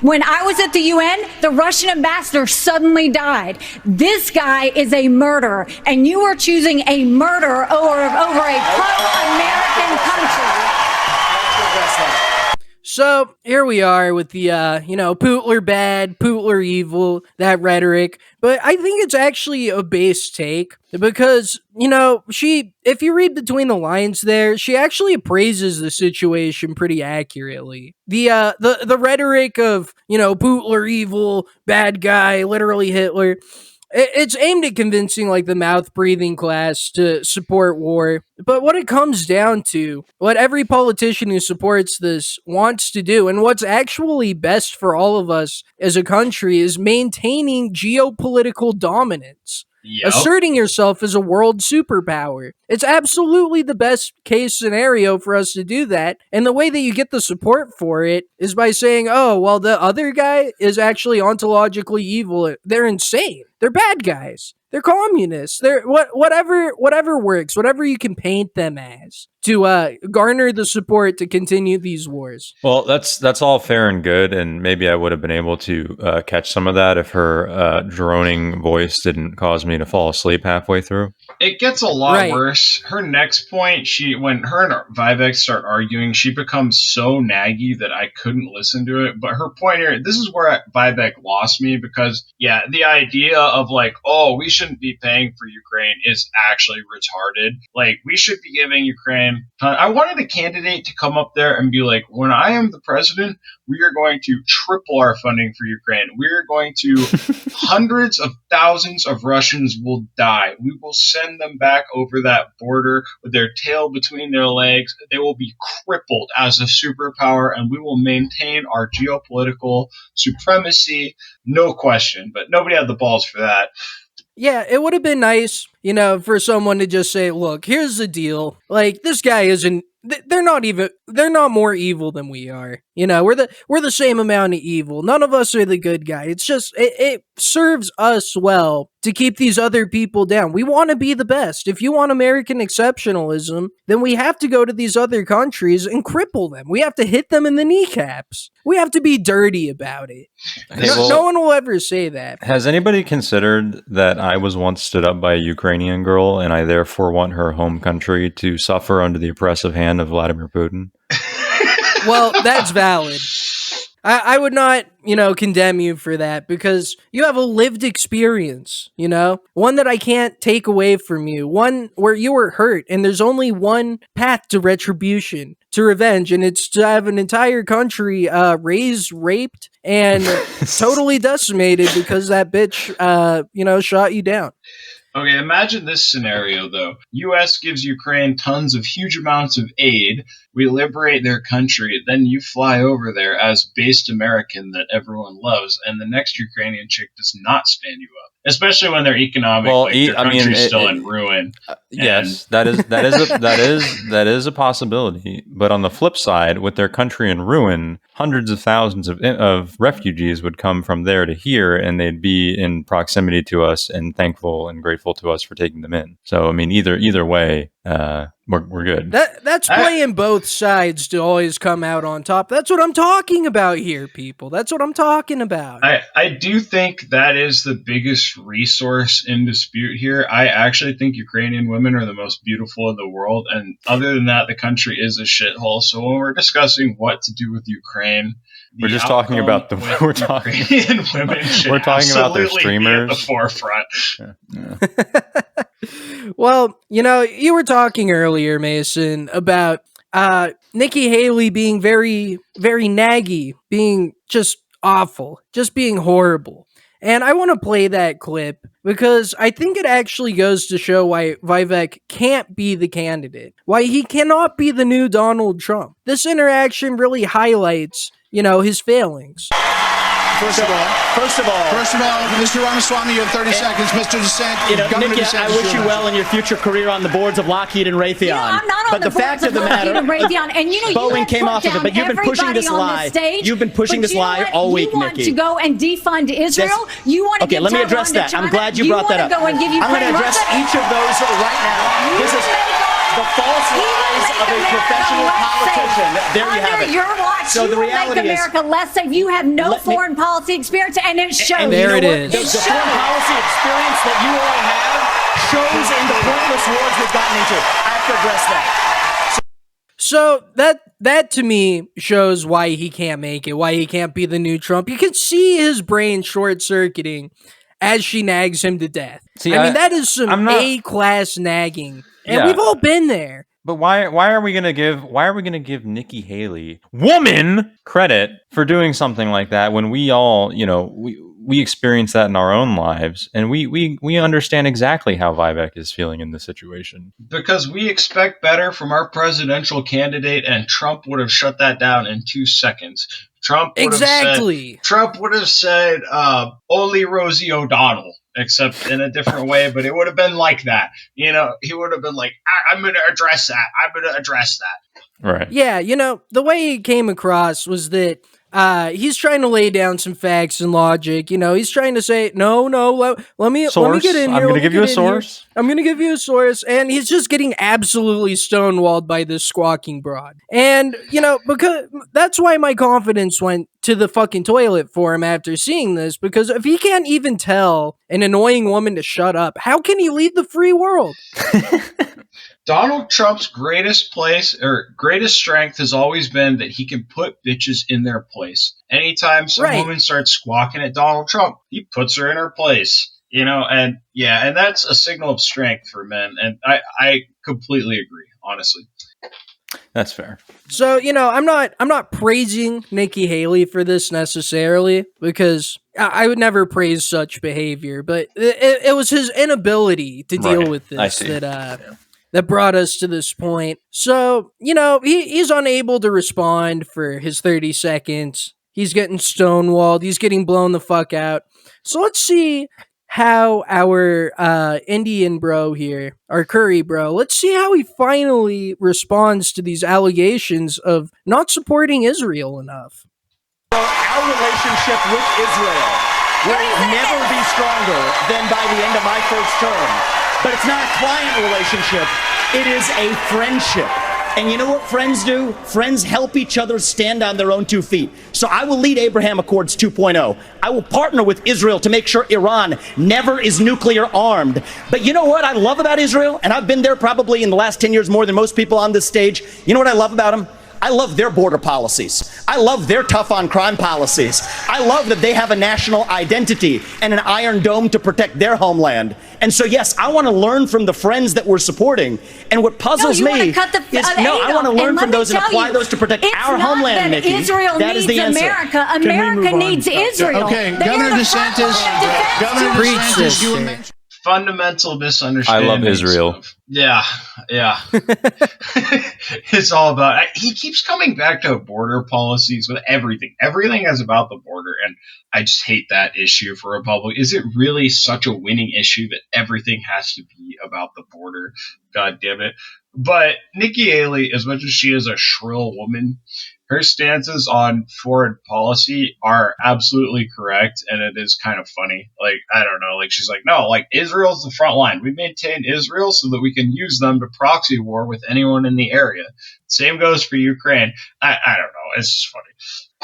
When I was at the UN, the Russian ambassador suddenly died. This guy is a murderer, and you are choosing a murderer over a pro-American country. So here we are with the, Pootler bad, Pootler evil, that rhetoric. But I think it's actually a base take because, if you read between the lines there, she actually appraises the situation pretty accurately. The rhetoric of, Pootler evil, bad guy, literally Hitler. It's aimed at convincing the mouth-breathing class to support war. But what it comes down to, what every politician who supports this wants to do, and what's actually best for all of us as a country, is maintaining geopolitical dominance. Yep. Asserting yourself as a world superpower. It's absolutely the best case scenario for us to do that. And the way that you get the support for it is by saying, oh, well, the other guy is actually ontologically evil. They're insane. They're bad guys. They're communists. They're whatever works, whatever you can paint them as to garner the support to continue these wars. Well, that's all fair and good, and maybe I would have been able to catch some of that if her droning voice didn't cause me to fall asleep halfway through. It gets a lot worse. Her next point, when her and Vivek start arguing, she becomes so naggy that I couldn't listen to it. But her point here, this is where Vivek lost me, because, the idea of we shouldn't be paying for Ukraine is actually retarded. We should be giving Ukraine. I wanted a candidate to come up there and be like, when I am the president, we are going to triple our funding for Ukraine. We are going to, hundreds of thousands of Russians will die. We will send them back over that border with their tail between their legs. They will be crippled as a superpower, and we will maintain our geopolitical supremacy. No question, but nobody had the balls for that. Yeah, it would have been nice, for someone to just say, look, here's the deal. This guy isn't, they're not more evil than we are. We're the same amount of evil. None of us are the good guy. It's just, it serves us well to keep these other people down. We want to be the best. If you want American exceptionalism, then we have to go to these other countries and cripple them. We have to hit them in the kneecaps. We have to be dirty about it. No one will ever say that. Has anybody considered that I was once stood up by a Ukrainian girl, and I therefore want her home country to suffer under the oppressive hand of Vladimir Putin? Well, that's valid. I would not, condemn you for that, because you have a lived experience, one that I can't take away from you, one where you were hurt, and there's only one path to retribution, to revenge, and it's to have an entire country raised, raped, and totally decimated because that bitch, shot you down. Okay, imagine this scenario, though. U.S. gives Ukraine tons of huge amounts of aid. We liberate their country. Then you fly over there as based American that everyone loves, and the next Ukrainian chick does not stand you up. Especially when they're economic, their country's still in ruin. Yes, that is a possibility. But on the flip side, with their country in ruin, hundreds of thousands of refugees would come from there to here, and they'd be in proximity to us and thankful and grateful to us for taking them in. So, either way, we're good. That's playing both sides to always come out on top. That's what I'm talking about here, people. That's what I'm talking about. I do think that is the biggest resource in dispute here. I actually think Ukrainian women are the most beautiful in the world, and other than that, the country is a shithole. So when we're discussing what to do with Ukraine, we're just talking about the Ukrainian women. We're talking about their streamers at the forefront. Yeah. Well, you were talking earlier, Mason, about Nikki Haley being very, very naggy, being just awful, just being horrible. And I want to play that clip because I think it actually goes to show why Vivek can't be the candidate, why he cannot be the new Donald Trump. This interaction really highlights, his failings. First of all, Mr. Ramaswamy, you have 30 seconds. Mr. Dissent, Nikki, I wish you well in your future career on the boards of Lockheed and Raytheon. I'm not on but the fact of the matter, and Boeing came off of it. But you've been pushing this lie. You've been pushing this lie all week, Nikki. You want to go and defund Israel. You want to okay? Let me address that. I'm glad you brought that up. I'm going to address each of those right now. This is the false lies of a professional politician. There you have it. Your watch, so the reality make America less safe. You have no foreign policy experience, and it shows. And there it is. The foreign policy experience that you all have shows in the pointless wars we've gotten into. I have to address that. So that to me shows why he can't make it, why he can't be the new Trump. You can see his brain short-circuiting as she nags him to death. See, I mean, that is some A-class nagging. And we've all been there. But why are we gonna give Nikki Haley, woman, credit for doing something like that when we all, we experience that in our own lives, and we understand exactly how Vivek is feeling in this situation. Because we expect better from our presidential candidate, and Trump would have shut that down in 2 seconds. Trump would have said only Rosie O'Donnell, except in a different way, but it would have been like that. He would have been like, I'm going to address that. I'm going to address that. Right. Yeah, the way he came across was that he's trying to lay down some facts and logic. He's trying to say, no, let me get in here. I'm going to give you a source. I'm going to give you a source. And he's just getting absolutely stonewalled by this squawking broad. And, because that's why my confidence went to the fucking toilet for him after seeing this. Because if he can't even tell an annoying woman to shut up, how can he lead the free world? Donald Trump's greatest strength has always been that he can put bitches in their place. Anytime some woman starts squawking at Donald Trump, he puts her in her place. And that's a signal of strength for men. And I completely agree, honestly. That's fair. So, I'm not praising Nikki Haley for this necessarily, because I would never praise such behavior, but it was his inability to deal with this that brought us to this point. So, he's unable to respond for his 30 seconds. He's getting stonewalled. He's getting blown the fuck out. So let's see how our Indian bro here, our curry bro, let's see how he finally responds to these allegations of not supporting Israel enough. Our relationship with Israel will never be stronger than by the end of my first term. But it's not a client relationship. It is a friendship. And you know what friends do? Friends help each other stand on their own 2 feet. So I will lead Abraham Accords 2.0. I will partner with Israel to make sure Iran never is nuclear armed. But you know what I love about Israel? And I've been there probably in the last 10 years more than most people on this stage. You know what I love about them? I love their border policies. I love their tough on crime policies. I love that they have a national identity and an iron dome to protect their homeland. And so, yes, I want to learn from the friends that we're supporting. And what puzzles me is, I want to learn from those and apply those to protect our homeland, Nikki. Israel that is needs the answer. America. America needs Israel. Okay, Governor DeSantis, you mentioned fundamental misunderstanding. I love Israel. Yeah. It's all about. He keeps coming back to border policies with everything. Everything is about the border, and I just hate that issue for Republicans. Is it really such a winning issue that everything has to be about the border? God damn it. But Nikki Haley, as much as she is a shrill woman, her stances on foreign policy are absolutely correct, and it is kind of funny. Like, I don't know, like she's like, no, like Israel's the front line. We maintain Israel so that we can use them to proxy war with anyone in the area. Same goes for Ukraine. I don't know. It's just funny.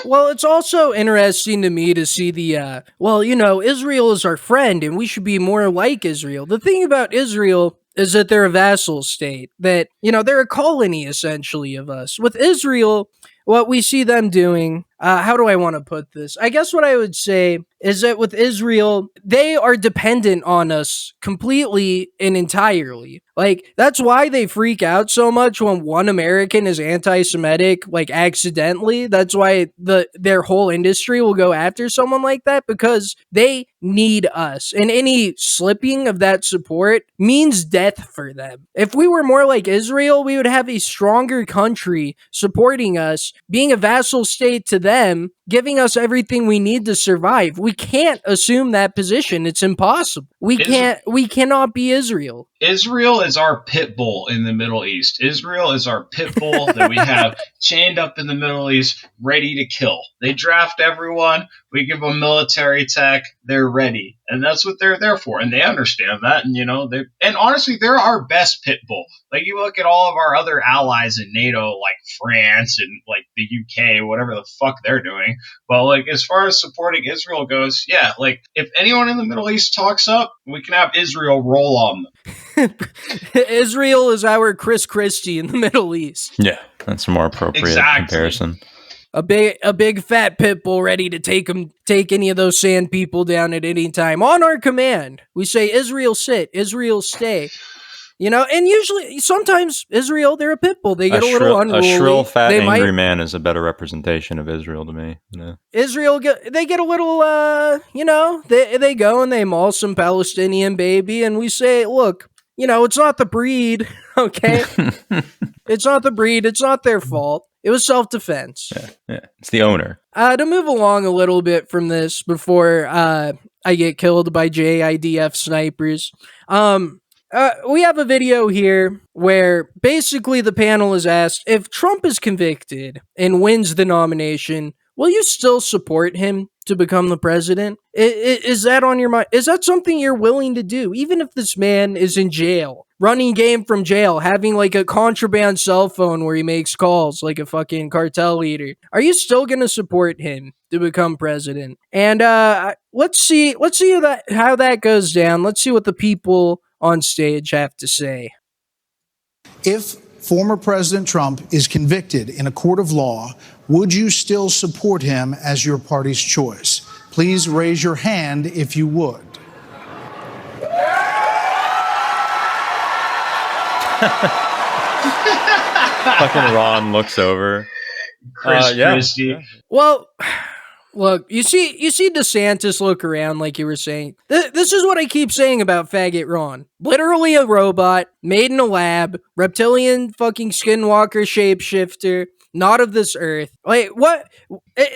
Well, it's also interesting to me to see the, Israel is our friend and we should be more like Israel. The thing about Israel is that they're a vassal state, that, they're a colony essentially of us. With Israel, what we see them doing, how do I want to put this? I guess what I would say is that with Israel, they are dependent on us completely and entirely. Like, that's why they freak out so much when one American is anti-Semitic, like accidentally. That's why their whole industry will go after someone like that, because they need us. And any slipping of that support means death for them. If we were more like Israel, we would have a stronger country supporting us, being a vassal state to them, giving us everything we need to survive. We can't assume that position. It's impossible. We cannot be Israel. Israel is our pit bull in the Middle East. Israel is our pit bull that we have chained up in the Middle East, ready to kill. They draft everyone. We give them military tech. They're ready. And that's what they're there for. And they understand that. And, and honestly, they're our best pit bull. Like, you look at all of our other allies in NATO, like France and like the UK, whatever the fuck they're doing. But like, as far as supporting Israel goes, yeah, like if anyone in the Middle East talks up, we can have Israel roll on them. Israel is our Chris Christie in the Middle East. Yeah, that's a more appropriate comparison. A big fat pit bull ready to take any of those sand people down at any time. On our command, we say, Israel sit, Israel stay. And usually, sometimes Israel, they're a pit bull. They get a little unruly. A shrill, fat, angry man is a better representation of Israel to me. Israel, they get a little, they go and they maul some Palestinian baby, and we say, look, it's not the breed, okay? It's not the breed. It's not their fault. It was self-defense. Yeah. It's the owner. To move along a little bit from this before I get killed by JIDF snipers, we have a video here where basically the panel is asked, if Trump is convicted and wins the nomination, will you still support him to become the president? Is that on your mind? Is that something you're willing to do? Even if this man is in jail, running game from jail, having like a contraband cell phone where he makes calls like a fucking cartel leader, are you still going to support him to become president? And let's see how that goes down. Let's see what the people on stage have to say. If former President Trump is convicted in a court of law, would you still support him as your party's choice? Please raise your hand if you would. Fucking Ron looks over. Chris Christie. Well, look, you see DeSantis look around like you were saying. This is what I keep saying about faggot Ron. Literally a robot, made in a lab, reptilian fucking skinwalker shapeshifter, not of this earth. Like, what?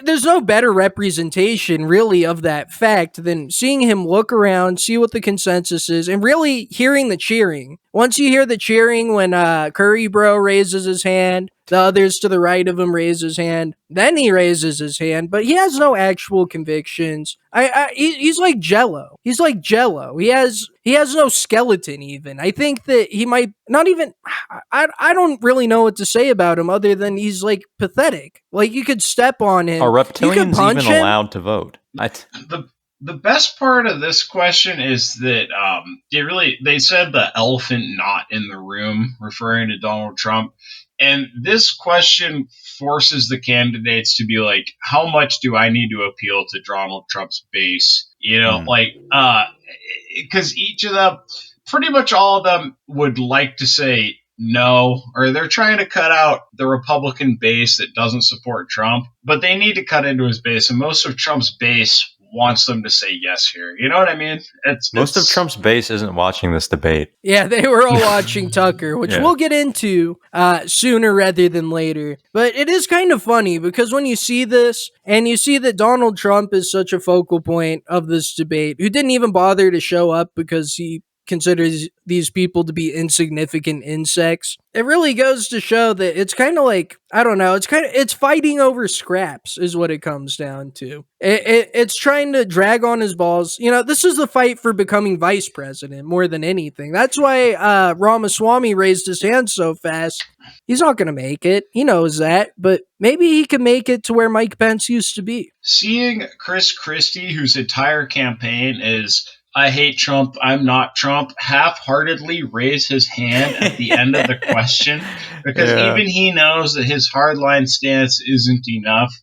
There's no better representation, really, of that fact than seeing him look around, see what the consensus is, and really hearing the cheering. Once you hear the cheering when Curry Bro raises his hand, the others to the right of him raise his hand, then he raises his hand, but he has no actual convictions. He's like Jello. He's like Jello. He has no skeleton even. I think that he might not even, I don't really know what to say about him other than he's like pathetic. Like, you could step on him. Are reptilians even allowed to vote? The best part of this question is that they said the elephant not in the room, referring to Donald Trump. And this question forces the candidates to be like, how much do I need to appeal to Donald Trump's base? Because each of them, pretty much all of them would like to say no, or they're trying to cut out the Republican base that doesn't support Trump, but they need to cut into his base. And most of Trump's base wants them to say yes here. You know what I mean? Most of Trump's base isn't watching this debate. Yeah, they were all watching Tucker, which we'll get into sooner rather than later. But it is kind of funny because when you see this and you see that Donald Trump is such a focal point of this debate, who didn't even bother to show up because he considers these people to be insignificant insects. It really goes to show that it's kind of like, I don't know, it's fighting over scraps is what it comes down to. It's trying to drag on his balls. This is the fight for becoming vice president more than anything. That's why Ramaswamy raised his hand so fast. He's not going to make it. He knows that, but maybe he can make it to where Mike Pence used to be. Seeing Chris Christie, whose entire campaign is "I hate Trump, I'm not Trump," half-heartedly raise his hand at the end of the question, because even he knows that his hardline stance isn't enough.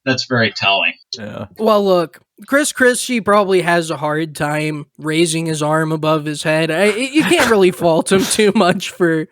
That's very telling. Yeah. Well, look, Chris Christie probably has a hard time raising his arm above his head. You can't really fault him too much for,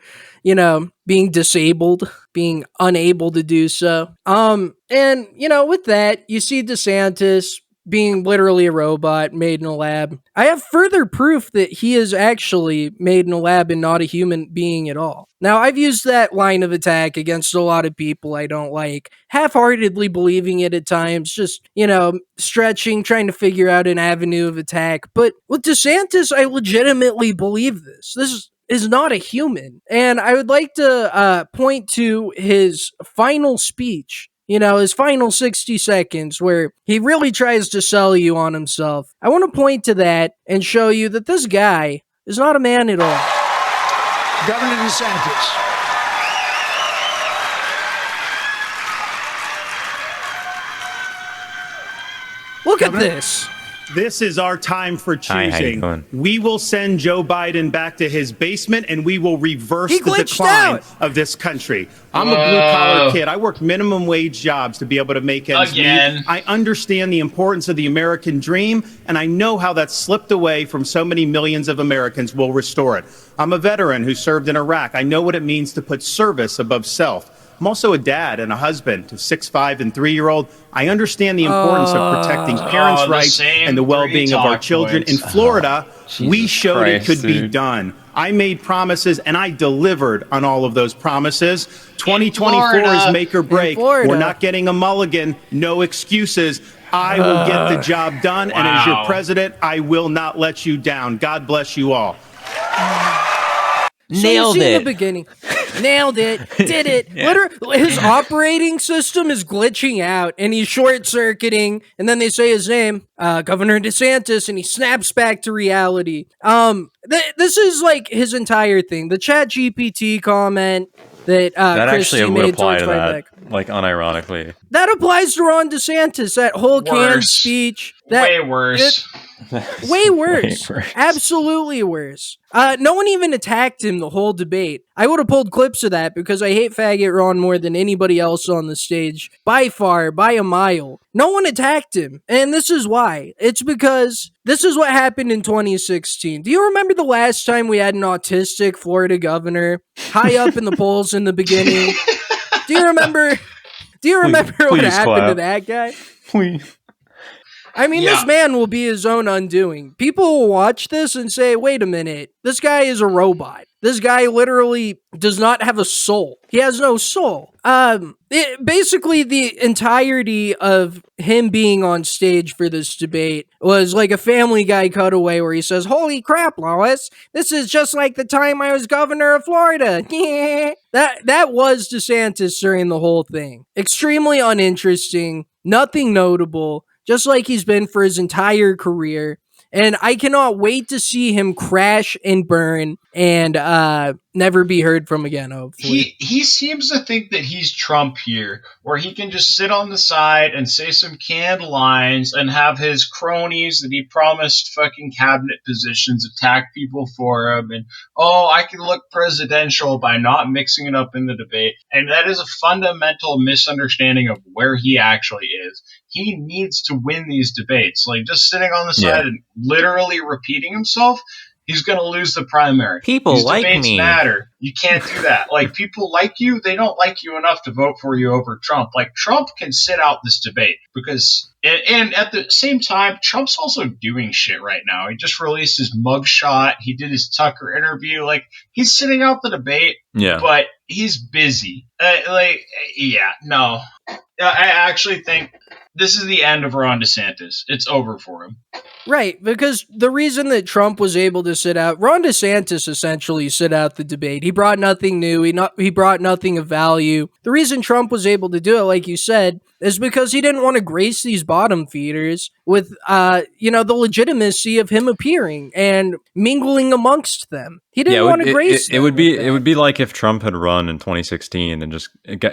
being disabled, being unable to do so. And, with that, you see DeSantis being literally a robot made in a lab. I have further proof that he is actually made in a lab and not a human being at all. Now, I've used that line of attack against a lot of people I don't like, half-heartedly believing it at times, just, stretching, trying to figure out an avenue of attack. But with DeSantis, I legitimately believe this. This is not a human. And I would like to point to his final speech, his final 60 seconds where he really tries to sell you on himself. I want to point to that and show you that this guy is not a man at all. Governor DeSantis. Look at this. This is our time for Hi, how you choosing. doing? We will send Joe Biden back to his basement, and we will reverse He the glitched decline out. of this country. I'm a blue-collar kid. I work minimum wage jobs to be able to make ends meet. I understand the importance of the American dream, and I know how that slipped away from so many millions of Americans. We'll restore it. I'm a veteran who served in Iraq. I know what it means to put service above self. I'm also a dad and a husband to 6'5" and 3-year-old. I understand the importance of protecting parents' rights and the well-being of our children. In Florida, we showed it could be done. I made promises, and I delivered on all of those promises. 2024 is make or break. We're not getting a mulligan. No excuses. I will get the job done, and as your president, I will not let you down. God bless you all. Nailed it. In the beginning. Nailed it. Did it. Literally, his operating system is glitching out and he's short-circuiting, and then they say his name, Governor DeSantis, and he snaps back to reality. This is like his entire thing. The ChatGPT comment that that Christie actually would made apply towards to Fight that, Back. like unironically. That applies to Ron DeSantis, that whole canned Worse. speech. Way worse. Way worse. Absolutely worse. No one even attacked him the whole debate. I would have pulled clips of that because I hate faggot Ron more than anybody else on the stage. By far, by a mile. No one attacked him. And this is why. It's because this is what happened in 2016. Do you remember the last time we had an autistic Florida governor high up in the polls in the beginning? Do you remember what happened to that guy? Please. I mean, this man will be his own undoing. People will watch this and say, wait a minute, this guy is a robot. This guy literally does not have a soul. He has no soul. Basically, the entirety of him being on stage for this debate was like a Family Guy cutaway where he says, holy crap, Lois, this is just like the time I was governor of Florida. That was DeSantis during the whole thing. Extremely uninteresting, nothing notable. Just like he's been for his entire career. And I cannot wait to see him crash and burn and never be heard from again, hopefully. He seems to think that he's Trump here, where he can just sit on the side and say some canned lines and have his cronies that he promised fucking cabinet positions attack people for him. And, I can look presidential by not mixing it up in the debate. And that is a fundamental misunderstanding of where he actually is. He needs to win these debates. Like, just sitting on the side and literally repeating himself, he's going to lose the primary. People These like debates me. matter. You can't do that. Like, people like you, they don't like you enough to vote for you over Trump. Like, Trump can sit out this debate because, and at the same time, Trump's also doing shit right now. He just released his mugshot. He did his Tucker interview. Like, he's sitting out the debate, but he's busy. No. I actually think This is the end of Ron DeSantis. It's over for him. Right, because the reason that Trump was able to sit out, Ron DeSantis essentially sit out the debate. He brought nothing new. He brought nothing of value. The reason Trump was able to do it, like you said, is because he didn't want to grace these bottom feeders with, the legitimacy of him appearing and mingling amongst them. He didn't want to grace them. It would be like if Trump had run in 2016 and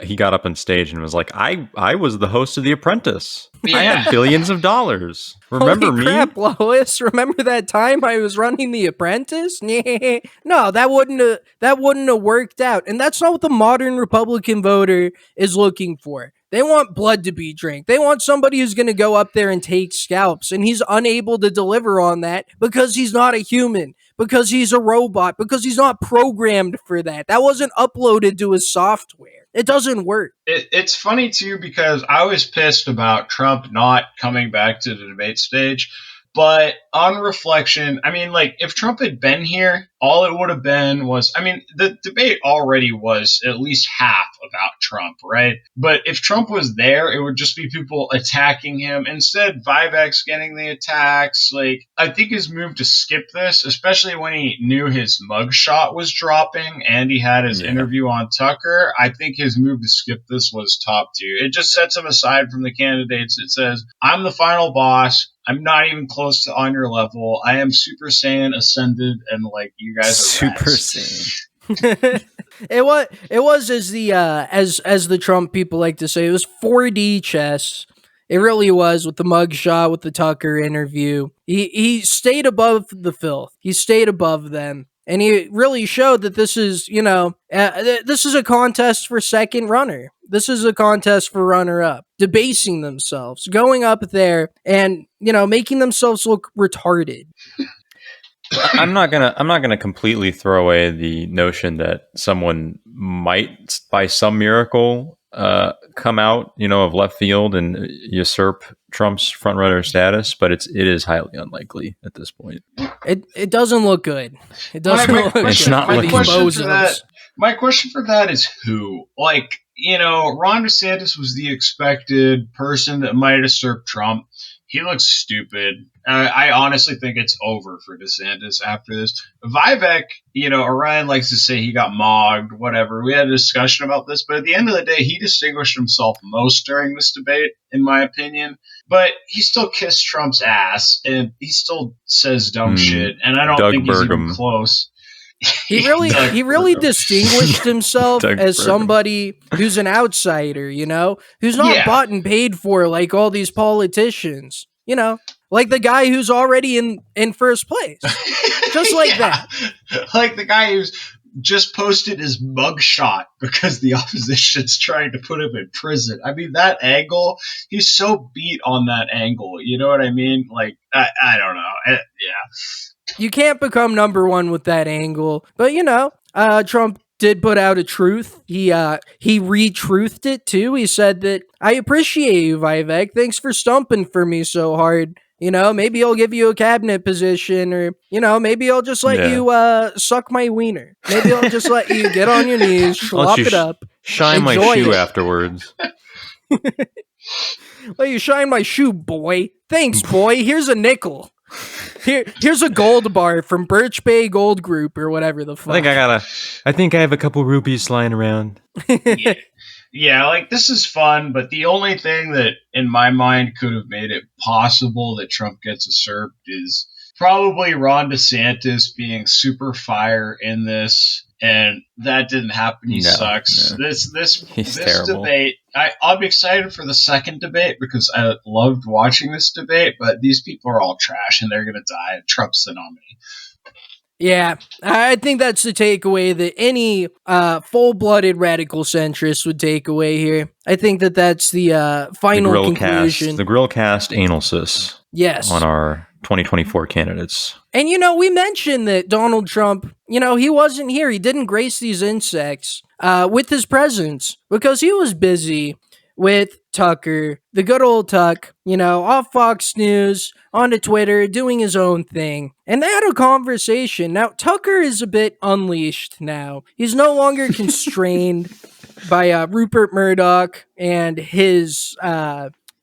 he got up on stage and was like, I was the host of The Apprentice. I had billions of dollars. Remember Holy me? crap, Lois, remember that time I was running The Apprentice? No, that wouldn't have worked out. And that's not what the modern Republican voter is looking for. They want blood to be drank. They want somebody who's going to go up there and take scalps. And he's unable to deliver on that because he's not a human, because he's a robot, because he's not programmed for that. That wasn't uploaded to his software. It doesn't work. It's funny, too, because I was pissed about Trump not coming back to the debate stage. But on reflection, I mean, like, if Trump had been here, all it would have been was, I mean, the debate already was at least half about Trump, right? But if Trump was there, it would just be people attacking him. Instead, Vivek's getting the attacks. Like, I think his move to skip this, especially when he knew his mugshot was dropping and he had his interview on Tucker, I think his move to skip this was top tier. It just sets him aside from the candidates. It says, I'm the final boss. I'm not even close to on your level. I am Super Saiyan ascended, and like you guys are Super Saiyan. It was as the Trump people like to say, it was 4D chess. It really was, with the mugshot, with the Tucker interview. He stayed above the filth. He stayed above them. And he really showed that this is, this is a contest for second runner. This is a contest for runner-up, debasing themselves, going up there and, making themselves look retarded. I'm not gonna completely throw away the notion that someone might, by some miracle, come out, of left field and usurp Trump's frontrunner status, but it is highly unlikely at this point. It doesn't look good. It doesn't look good. It's not looking good. My question for that is who? Like, Ron DeSantis was the expected person that might usurp Trump. He looks stupid. I honestly think it's over for DeSantis after this. Vivek, Orion likes to say he got mogged, whatever. We had a discussion about this, but at the end of the day, he distinguished himself most during this debate, in my opinion. But he still kissed Trump's ass, and he still says dumb shit, and I don't think he's even close. He really distinguished himself as somebody who's an outsider, who's not bought and paid for like all these politicians, like the guy who's already in first place, just like that. Like the guy who's just posted his mugshot because the opposition's trying to put him in prison. I mean, that angle, he's so beat on that angle. You know what I mean? Like, I don't know. You can't become number one with that angle. But, Trump did put out a truth. He re-truthed it, too. He said that, I appreciate you, Vivek. Thanks for stumping for me so hard. Maybe I'll give you a cabinet position, or, maybe I'll just let you suck my wiener. Maybe I'll just let you get on your knees, slop it up. Shine my shoe afterwards. Let you shine my shoe, boy. Thanks, boy. Here's a nickel. Here's a gold bar from Birch Bay Gold Group or whatever the fuck. I think I have a couple rupees lying around. Yeah, like this is fun, but the only thing that in my mind could have made it possible that Trump gets usurped is probably Ron DeSantis being super fire in this, and that didn't happen. He sucks. No. This terrible. debate, I'm excited for the second debate because I loved watching this debate, but these people are all trash and they're gonna die. Trump's the nominee. Yeah, I think that's the takeaway that any full-blooded radical centrist would take away here. I think that's the final conclusion. The Grillcast analysis. Yes. On our 2024 candidates. And, we mentioned that Donald Trump, he wasn't here. He didn't grace these insects with his presence because he was busy with Tucker, the good old Tuck, off Fox News, onto Twitter, doing his own thing. And they had a conversation. Now, Tucker is a bit unleashed now. He's no longer constrained by Rupert Murdoch and his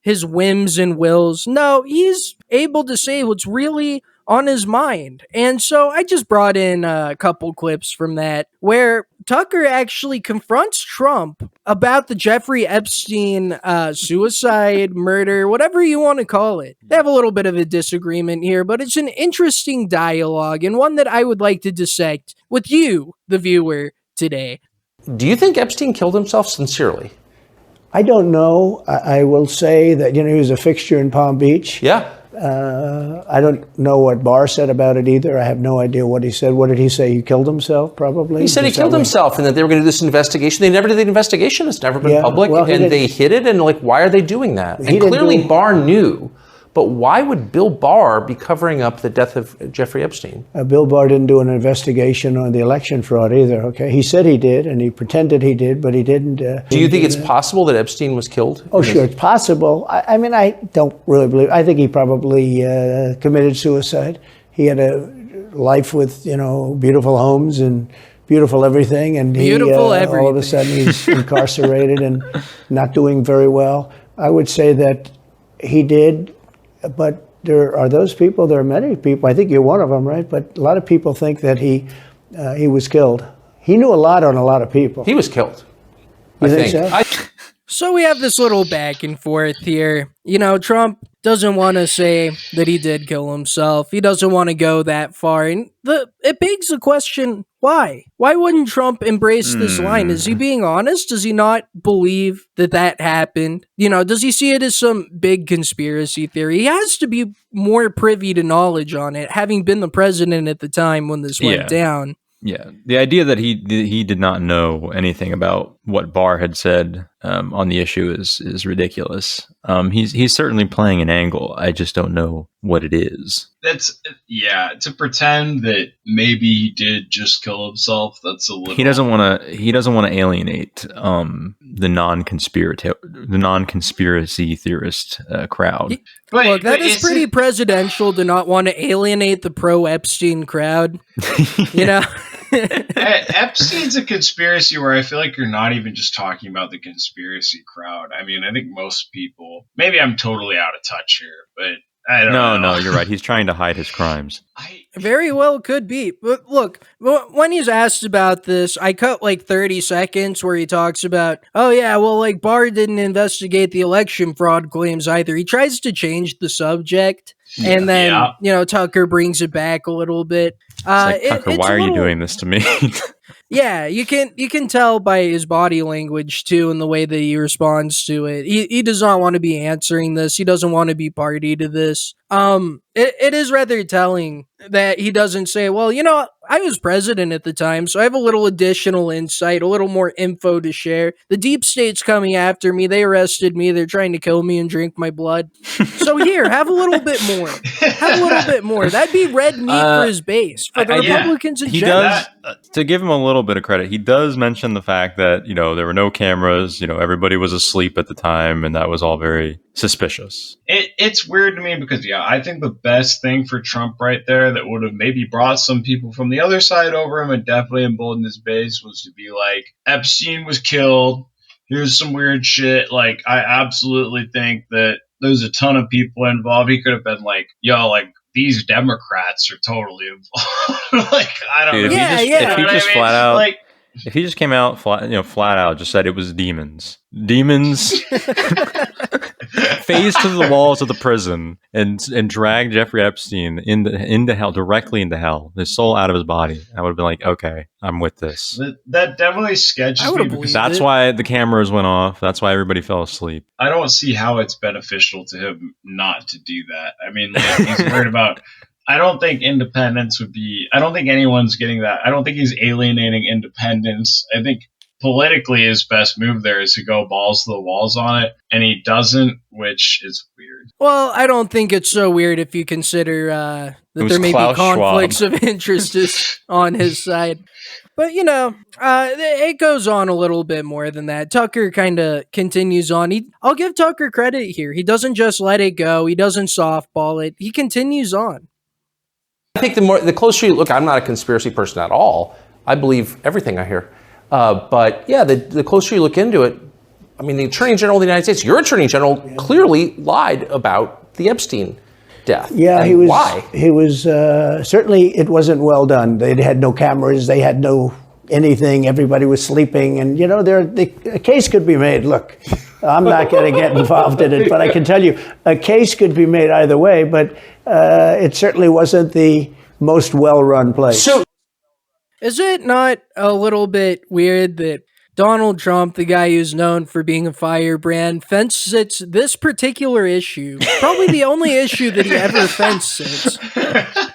his whims and wills. No, he's able to say what's really on his mind. And so I just brought in a couple clips from that where Tucker actually confronts Trump about the Jeffrey Epstein suicide, murder, whatever you want to call it. They have a little bit of a disagreement here, but it's an interesting dialogue and one that I would like to dissect with you, the viewer, today. Do you think Epstein killed himself sincerely? I don't know. I will say that, he was a fixture in Palm Beach. Yeah. I don't know what Barr said about it either. I have no idea what he said. What did he say? He killed himself, probably? He said he killed himself and that they were going to do this investigation. They never did the investigation. It's never been public. Well, and they hid it. And why are they doing that? And clearly Barr knew. But why would Bill Barr be covering up the death of Jeffrey Epstein? Bill Barr didn't do an investigation on the election fraud either, okay? He said he did, and he pretended he did, but he didn't. Do you think it's possible that Epstein was killed? Oh, sure, it's possible. I mean, I don't really believe. I think he probably committed suicide. He had a life with, beautiful homes and beautiful everything, and all of a sudden he's incarcerated and not doing very well. I would say that he did. But there are those people, there are many people, I think you're one of them, right? But a lot of people think that he was killed. He knew a lot on a lot of people. He was killed. You think so? So we have this little back and forth here. Trump doesn't want to say that he did kill himself. He doesn't want to go that far. And it begs the question, why? Why wouldn't Trump embrace this line? Is he being honest? Does he not believe that happened? Does he see it as some big conspiracy theory? He has to be more privy to knowledge on it, having been the president at the time when this went down. Yeah, the idea that he did not know anything about what Barr had said on the issue is ridiculous. He's certainly playing an angle. I just don't know what it is. To pretend that maybe he did just kill himself. That's a little. He doesn't want to alienate the non-conspiracy theorist crowd. Look, that is pretty presidential to not want to alienate the pro-Epstein crowd. Epstein's a conspiracy where I feel like you're not even just talking about the conspiracy crowd. I mean, I think most people, maybe I'm totally out of touch here, but I don't know. No, you're right. He's trying to hide his crimes. Very well could be. But look, when he's asked about this, I cut 30 seconds where he talks about, Barr didn't investigate the election fraud claims either. He tries to change the subject. And then, Tucker brings it back a little bit. Tucker, why are you doing this to me? Yeah, you can tell by his body language too, and the way that he responds to it. He does not want to be answering this. He doesn't want to be party to this. It is rather telling that he doesn't say, well, I was president at the time, so I have a little additional insight, a little more info to share. The deep state's coming after me. They arrested me. They're trying to kill me and drink my blood. So here, have a little bit more. Have a little bit more. That'd be red meat for his base, for the Republicans in general. To give him a little bit of credit, he does mention the fact that, there were no cameras, everybody was asleep at the time, and that was all very suspicious. It's weird to me because, I think the best thing for Trump right there that would have maybe brought some people from the other side over him and definitely emboldened his base was to be like, Epstein was killed. Here's some weird shit. I absolutely think that there's a ton of people involved. He could have been like, these Democrats are totally involved. I don't know. If he just flat out, if he just came out flat out, just said it was demons phased to the walls of the prison and dragged Jeffrey Epstein into hell, directly into hell, his soul out of his body, I would have been like, okay, I'm with this. That definitely sketches me because that's why the cameras went off. That's why everybody fell asleep. I don't see how it's beneficial to him not to do that. I mean, he's worried about. I don't think independence would be. I don't think anyone's getting that. I don't think he's alienating independence. I think politically his best move there is to go balls to the walls on it, and he doesn't, which is weird. Well, I don't think it's so weird if you consider that there may be conflicts of interest on his side. But, it goes on a little bit more than that. Tucker kind of continues on. I'll give Tucker credit here. He doesn't just let it go. He doesn't softball it. He continues on. I think the closer you look, I'm not a conspiracy person at all. I believe everything I hear. But yeah, the closer you look into it, I mean, the Attorney General of the United States, your Attorney General, clearly lied about the Epstein death. Yeah, and he was. Why? He was certainly. It wasn't well done. They had no cameras. They had no anything. Everybody was sleeping, and a case could be made. Look, I'm not going to get involved in it, but I can tell you, a case could be made either way. But it certainly wasn't the most well-run place. So, is it not a little bit weird that Donald Trump, the guy who's known for being a firebrand, fence sits this particular issue, probably the only issue that he ever fence sits.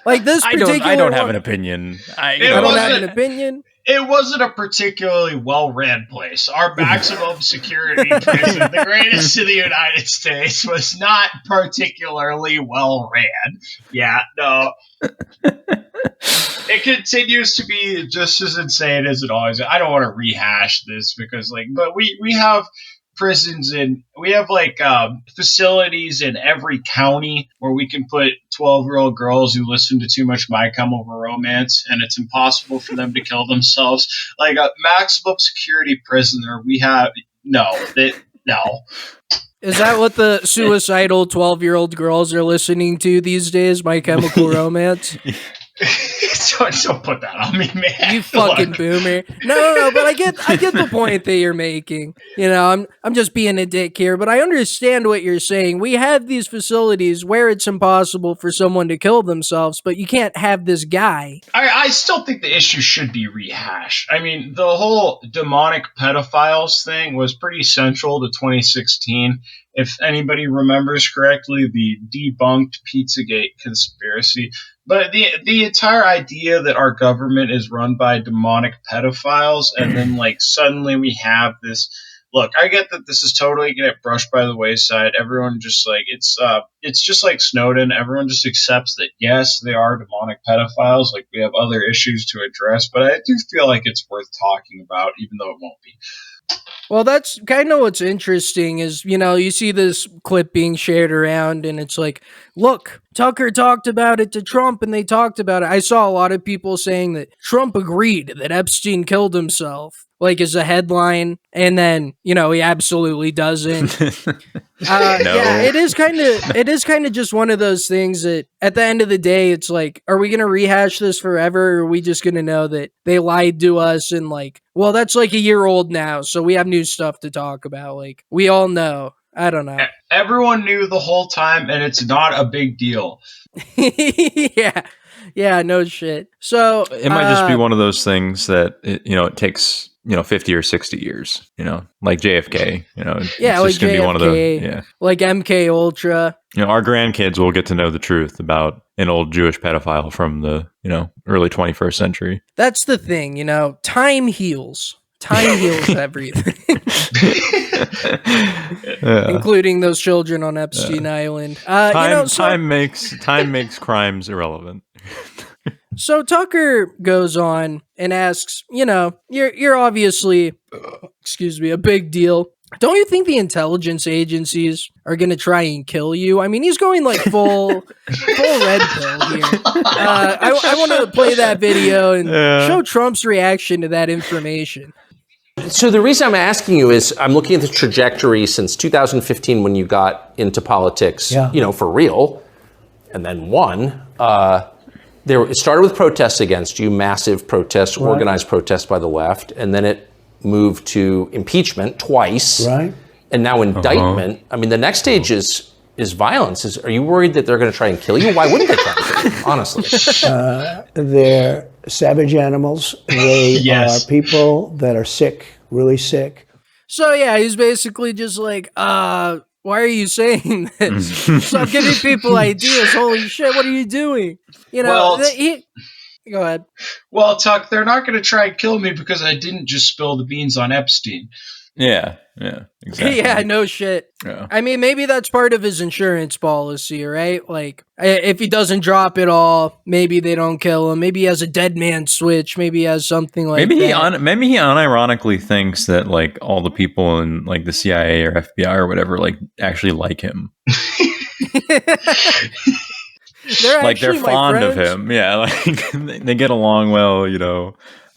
Like this particular I don't have an opinion. I don't have an opinion. It wasn't a particularly well-ran place. Our maximum security prison, the greatest in the United States, was not particularly well-ran. Yeah, no. It continues to be just as insane as it always is. I don't want to rehash this because, but we have prisons and we have facilities in every county where we can put 12-year-old girls who listen to too much My Chemical Romance, and it's impossible for them to kill themselves. Like a maximum security prisoner, we have no. Is that what the suicidal 12-year-old girls are listening to these days? My Chemical Romance? Don't put that on me, man. You fucking boomer. No, but I get the point that you're making. I'm just being a dick here, but I understand what you're saying. We have these facilities where it's impossible for someone to kill themselves, but you can't have this guy. I still think the issue should be rehashed. I mean, the whole demonic pedophiles thing was pretty central to 2016. If anybody remembers correctly, the debunked Pizzagate conspiracy. But the entire idea that our government is run by demonic pedophiles, and then suddenly we have this. Look, I get that this is totally going to get brushed by the wayside. Everyone just it's just like Snowden. Everyone just accepts that yes, they are demonic pedophiles. We have other issues to address, but I do feel like it's worth talking about, even though it won't be. Well, that's kind of what's interesting is, you see this clip being shared around and it's like, look, Tucker talked about it to Trump and they talked about it. I saw a lot of people saying that Trump agreed that Epstein killed himself, as a headline. And then, he absolutely doesn't. No. Yeah, it is kind of just one of those things that at the end of the day, it's like, are we going to rehash this forever? Or are we just going to know that they lied to us and well, that's a year old now. So we have new stuff to talk about. We all know. I don't know. Everyone knew the whole time and it's not a big deal. Yeah, no shit. So it might just be one of those things that, it takes 50 or 60 years, like JFK, it's just going to be one of those, like MK Ultra. Our grandkids will get to know the truth about an old Jewish pedophile from the, early 21st century. That's the thing, time heals. Time heals everything. Including those children on Epstein Island. Time makes crimes irrelevant. So Tucker goes on and asks, you're obviously, a big deal. Don't you think the intelligence agencies are going to try and kill you? I mean, he's going full red pill here. I want to play that video and show Trump's reaction to that information. So the reason I'm asking you is I'm looking at the trajectory since 2015 when you got into politics, for real, and then won. It started with protests against you, massive protests, right. Organized protests by the left, and then it moved to impeachment twice, right? And now indictment. I mean, the next stage is violence. Are you worried that they're going to try and kill you? Why wouldn't they try to kill you, honestly? They're savage animals. They Yes. are people that are sick, really sick. So yeah, he's basically just why are you saying this? Stop giving people ideas. Holy shit, what are you doing? Go ahead. Well, Tuck, they're not going to try and kill me because I didn't just spill the beans on Epstein. Yeah, exactly. Yeah, no shit. Yeah. I mean, maybe that's part of his insurance policy, right? If he doesn't drop it all, maybe they don't kill him. Maybe he has a dead man switch. Maybe he has something like that. Maybe he unironically thinks that all the people in the CIA or FBI or whatever actually like him. They're they're fond of him. Yeah, they get along well,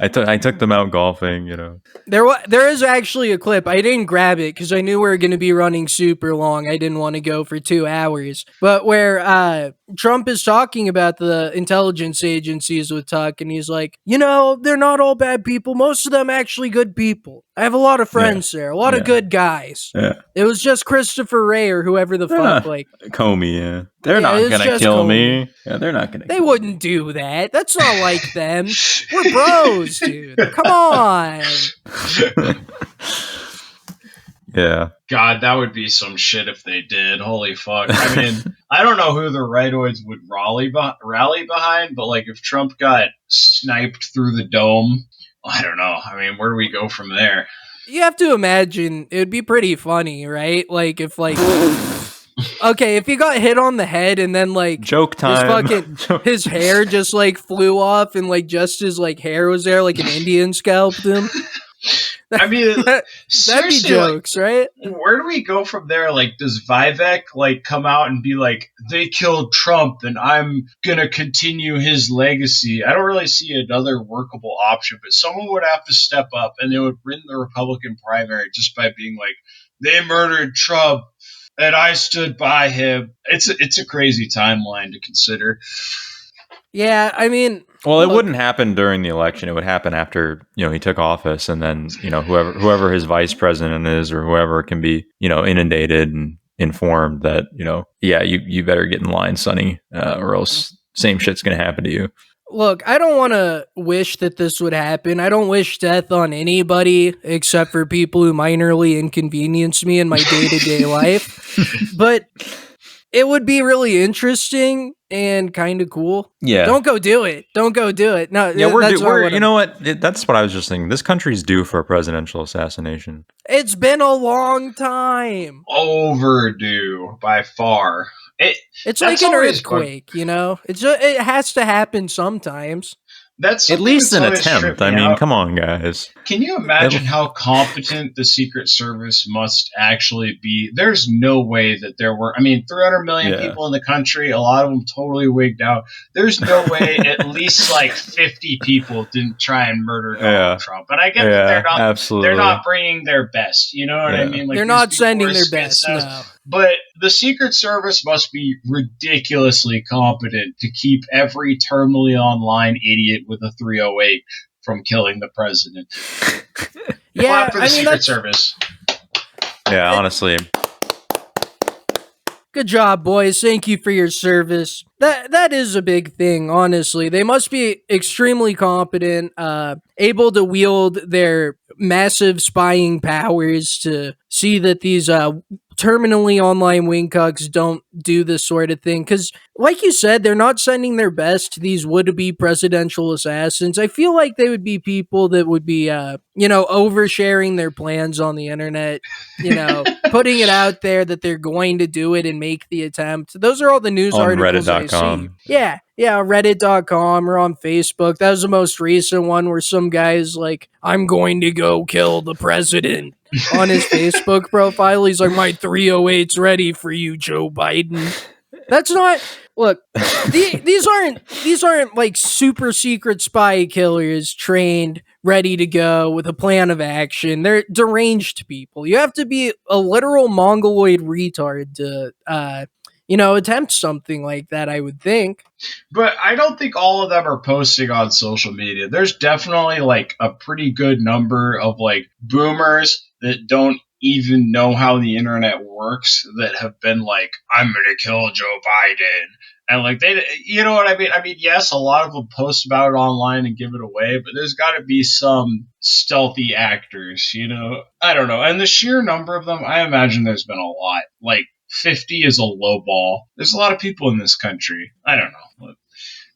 I took them out golfing, you know. There is actually a clip. I didn't grab it because I knew we were going to be running super long. I didn't want to go for 2 hours. But where Trump is talking about the intelligence agencies with Tuck, and he's like, they're not all bad people. Most of them actually good people. I have a lot of friends there, a lot of good guys. Yeah. It was just Christopher Wray or whoever the fuck, Comey, yeah. They're not gonna kill me. Yeah, they're not gonna. They wouldn't do that. That's not like them. We're bros, dude. Come on. Yeah. God, that would be some shit if they did. Holy fuck. I mean, I don't know who the rightoids would rally behind, but like if Trump got sniped through the dome, I don't know. I mean, where do we go from there? You have to imagine it would be pretty funny, right? Like if okay, if he got hit on the head and then like joke time, his hair just like flew off and like just his like hair was there, like an Indian scalped him. I mean, that'd be jokes, right? Where do we go from there? Like, does Vivek like come out and be like, they killed Trump and I'm gonna continue his legacy? I don't really see another workable option, but someone would have to step up and they would win the Republican primary just by being like, they murdered Trump and I stood by him. It's a crazy timeline to consider. Yeah, I mean, well, it wouldn't happen during the election. It would happen after, he took office, and then, whoever his vice president is or whoever can be, inundated and informed that, you better get in line, Sonny, or else same shit's going to happen to you. Look, I don't want to wish that this would happen. I don't wish death on anybody except for people who minorly inconvenience me in my day-to-day life. But it would be really interesting and kind of cool. Yeah. Don't go do it. Don't go do it. No. Yeah, we're you know what? That's what I was just thinking. This country's due for a presidential assassination. It's been a long time. Overdue by far. It's like an earthquake, it has to happen sometimes. That's at least an attempt. I mean, come on, guys. Can you imagine how competent the Secret Service must actually be? There's no way that there were, 300 million people in the country, a lot of them totally wigged out. There's no way at least like 50 people didn't try and murder Donald Trump. But I get that they're not bringing their best. You know what I mean? Like, they're not sending their best. No. But the Secret Service must be ridiculously competent to keep every terminally online idiot with a 308 from killing the president. Yeah, for the Secret Service. Yeah, honestly. Good job, boys. Thank you for your service. That is a big thing, honestly. They must be extremely competent, able to wield their massive spying powers to see that these terminally online wingcucks don't do this sort of thing. Because, like you said, they're not sending their best to these would-be presidential assassins. I feel like they would be people that would be, oversharing their plans on the internet, putting it out there that they're going to do it and make the attempt. Those are all the news on articles Reddit.com. I see. Yeah, Reddit.com or on Facebook. That was the most recent one where some guy's like, I'm going to go kill the president on his Facebook profile. He's like, my 308's ready for you, Joe Biden. That's not, look, these aren't like super secret spy killers trained, ready to go with a plan of action. They're deranged people. You have to be a literal mongoloid retard to, attempt something like that, I would think. But I don't think all of them are posting on social media. There's definitely like a pretty good number of like boomers that don't even know how the internet works that have been like, I'm going to kill Joe Biden. And like, they, you know what I mean? I mean, yes, a lot of them post about it online and give it away, but there's got to be some stealthy actors, I don't know. And the sheer number of them, I imagine there's been a lot. Like, 50 is a low ball. There's a lot of people in this country. I don't know.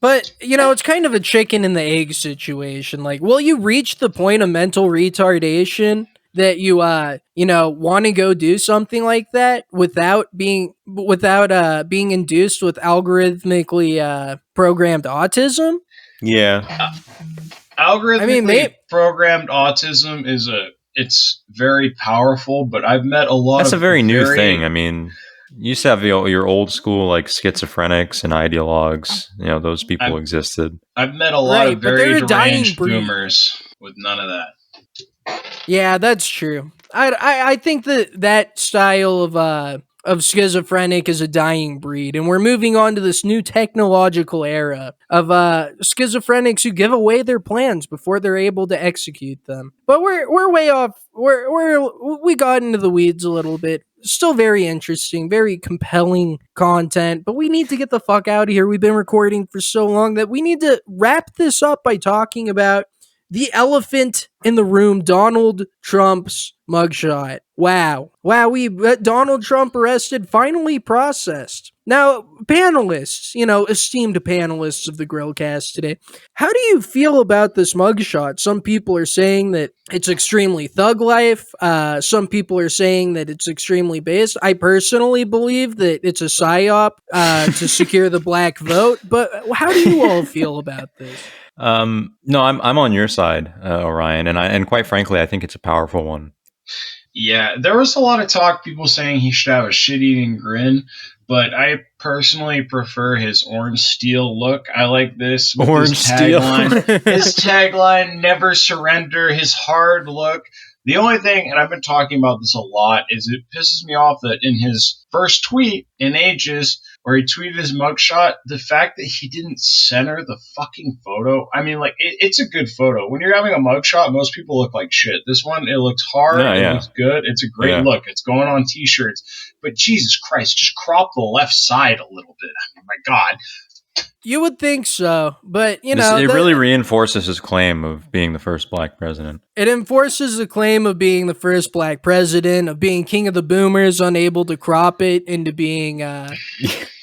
But, it's kind of a chicken and the egg situation. Like, will you reach the point of mental retardation that you, want to go do something like that without being induced with algorithmically programmed autism? Yeah. Algorithmically programmed autism it's very powerful, but I've met a lot That's of a very new thing. I mean, You used to have your old school like schizophrenics and ideologues. You know, those people existed. I've met a lot Right, of but very they're a dying deranged breed. boomers with none of that. Yeah, that's true. I think that style of schizophrenic is a dying breed, and we're moving on to this new technological era of schizophrenics who give away their plans before they're able to execute them. But we're way off. We got into the weeds a little bit. Still very interesting, very compelling content, but we need to get the fuck out of here. We've been recording for so long that we need to wrap this up by talking about the elephant in the room, Donald Trump's mugshot. Wow. We Donald Trump arrested, finally processed. Now, panelists, esteemed panelists of the Grillcast today, how do you feel about this mugshot? Some people are saying that it's extremely thug life. Some people are saying that it's extremely based. I personally believe that it's a psyop to secure the black vote. But how do you all feel about this? No, I'm on your side, Orion, and quite frankly, I think it's a powerful one. Yeah, there was a lot of talk, people saying he should have a shit-eating grin, but I personally prefer his orange steel look. I like this with Orange his tagline. steel. His tagline, never surrender, his hard look. The only thing, and I've been talking about this a lot, is it pisses me off that in his first tweet in ages, where he tweeted his mugshot, the fact that he didn't center the fucking photo. I mean, like, it's a good photo. When you're having a mugshot, most people look like shit. This one, it looks hard. It looks good. It's a great look. It's going on t-shirts. But Jesus Christ, just crop the left side a little bit. I mean, my God. You would think so, but it really reinforces his claim of being the first black president. It enforces the claim of being the first black president, of being king of the boomers, unable to crop it into being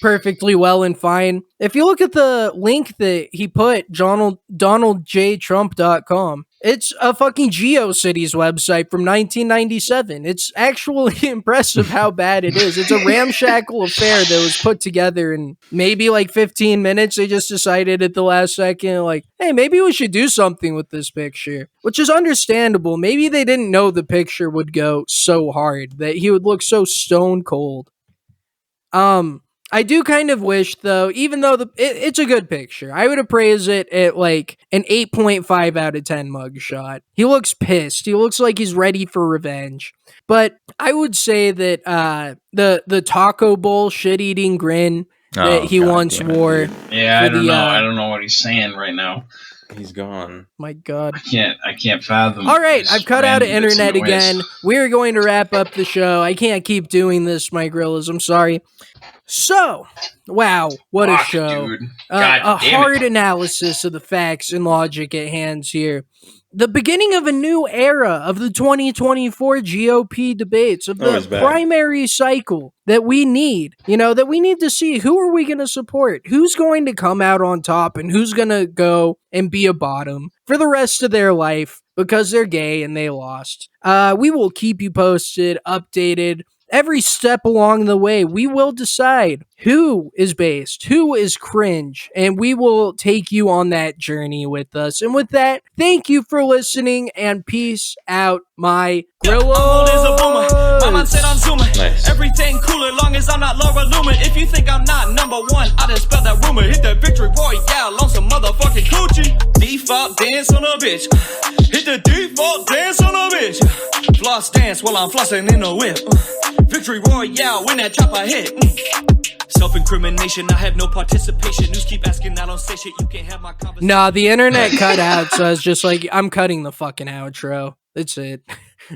perfectly well and fine. If you look at the link that he put, DonaldJTrump.com, it's a fucking GeoCities website from 1997. It's actually impressive how bad it is. It's a ramshackle affair that was put together in maybe like 15 minutes. They just decided at the last second, like, hey, maybe we should do something with this picture, which is understandable. Maybe they didn't know the picture would go so hard, that he would look so stone cold. I do kind of wish, though, even though it's a good picture, I would appraise it at like an 8.5 out of 10 mugshot. He looks pissed. He looks like he's ready for revenge. But I would say that the taco bowl shit-eating grin that he once wore. Yeah, I don't know. I don't know what he's saying right now. He's gone. My God. I can't fathom. All right, I've cut out of internet again. We're going to wrap up the show. I can't keep doing this, my grillas. I'm sorry. So, wow, what a show. Dude. A hard analysis of the facts and logic at hands here. The beginning of a new era of the 2024 GOP debates, of the primary cycle that we need, that we need to see who are we going to support, who's going to come out on top, and who's going to go and be a bottom for the rest of their life because they're gay and they lost. We will keep you posted, updated. Every step along the way, we will decide who is based, who is cringe, and we will take you on that journey with us. And with that, thank you for listening, and peace out, my Grillos. I'm old as a boomer. My mind said I'm zooming. Nice. Everything cooler, long as I'm not Laura Loomer. If you think I'm not number one, I just spell that rumor. Hit that victory royale on some motherfucking coochie. Default dance on a bitch. Hit the default dance on a bitch. Floss dance while I'm flossing in a whip. Victory royale when that chopper hit. Self-incrimination, I have no participation. News keep asking, I don't say shit. You can't have my conversation. Nah, the internet cut out, so it's just like, I'm cutting the fucking outro. That's it.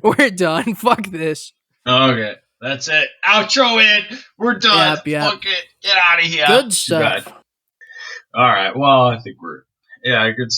We're done. Fuck this. Okay, that's it. Outro it. We're done. Yep. Fuck it. Get out of here. Good stuff. All right. Well, I think good stuff.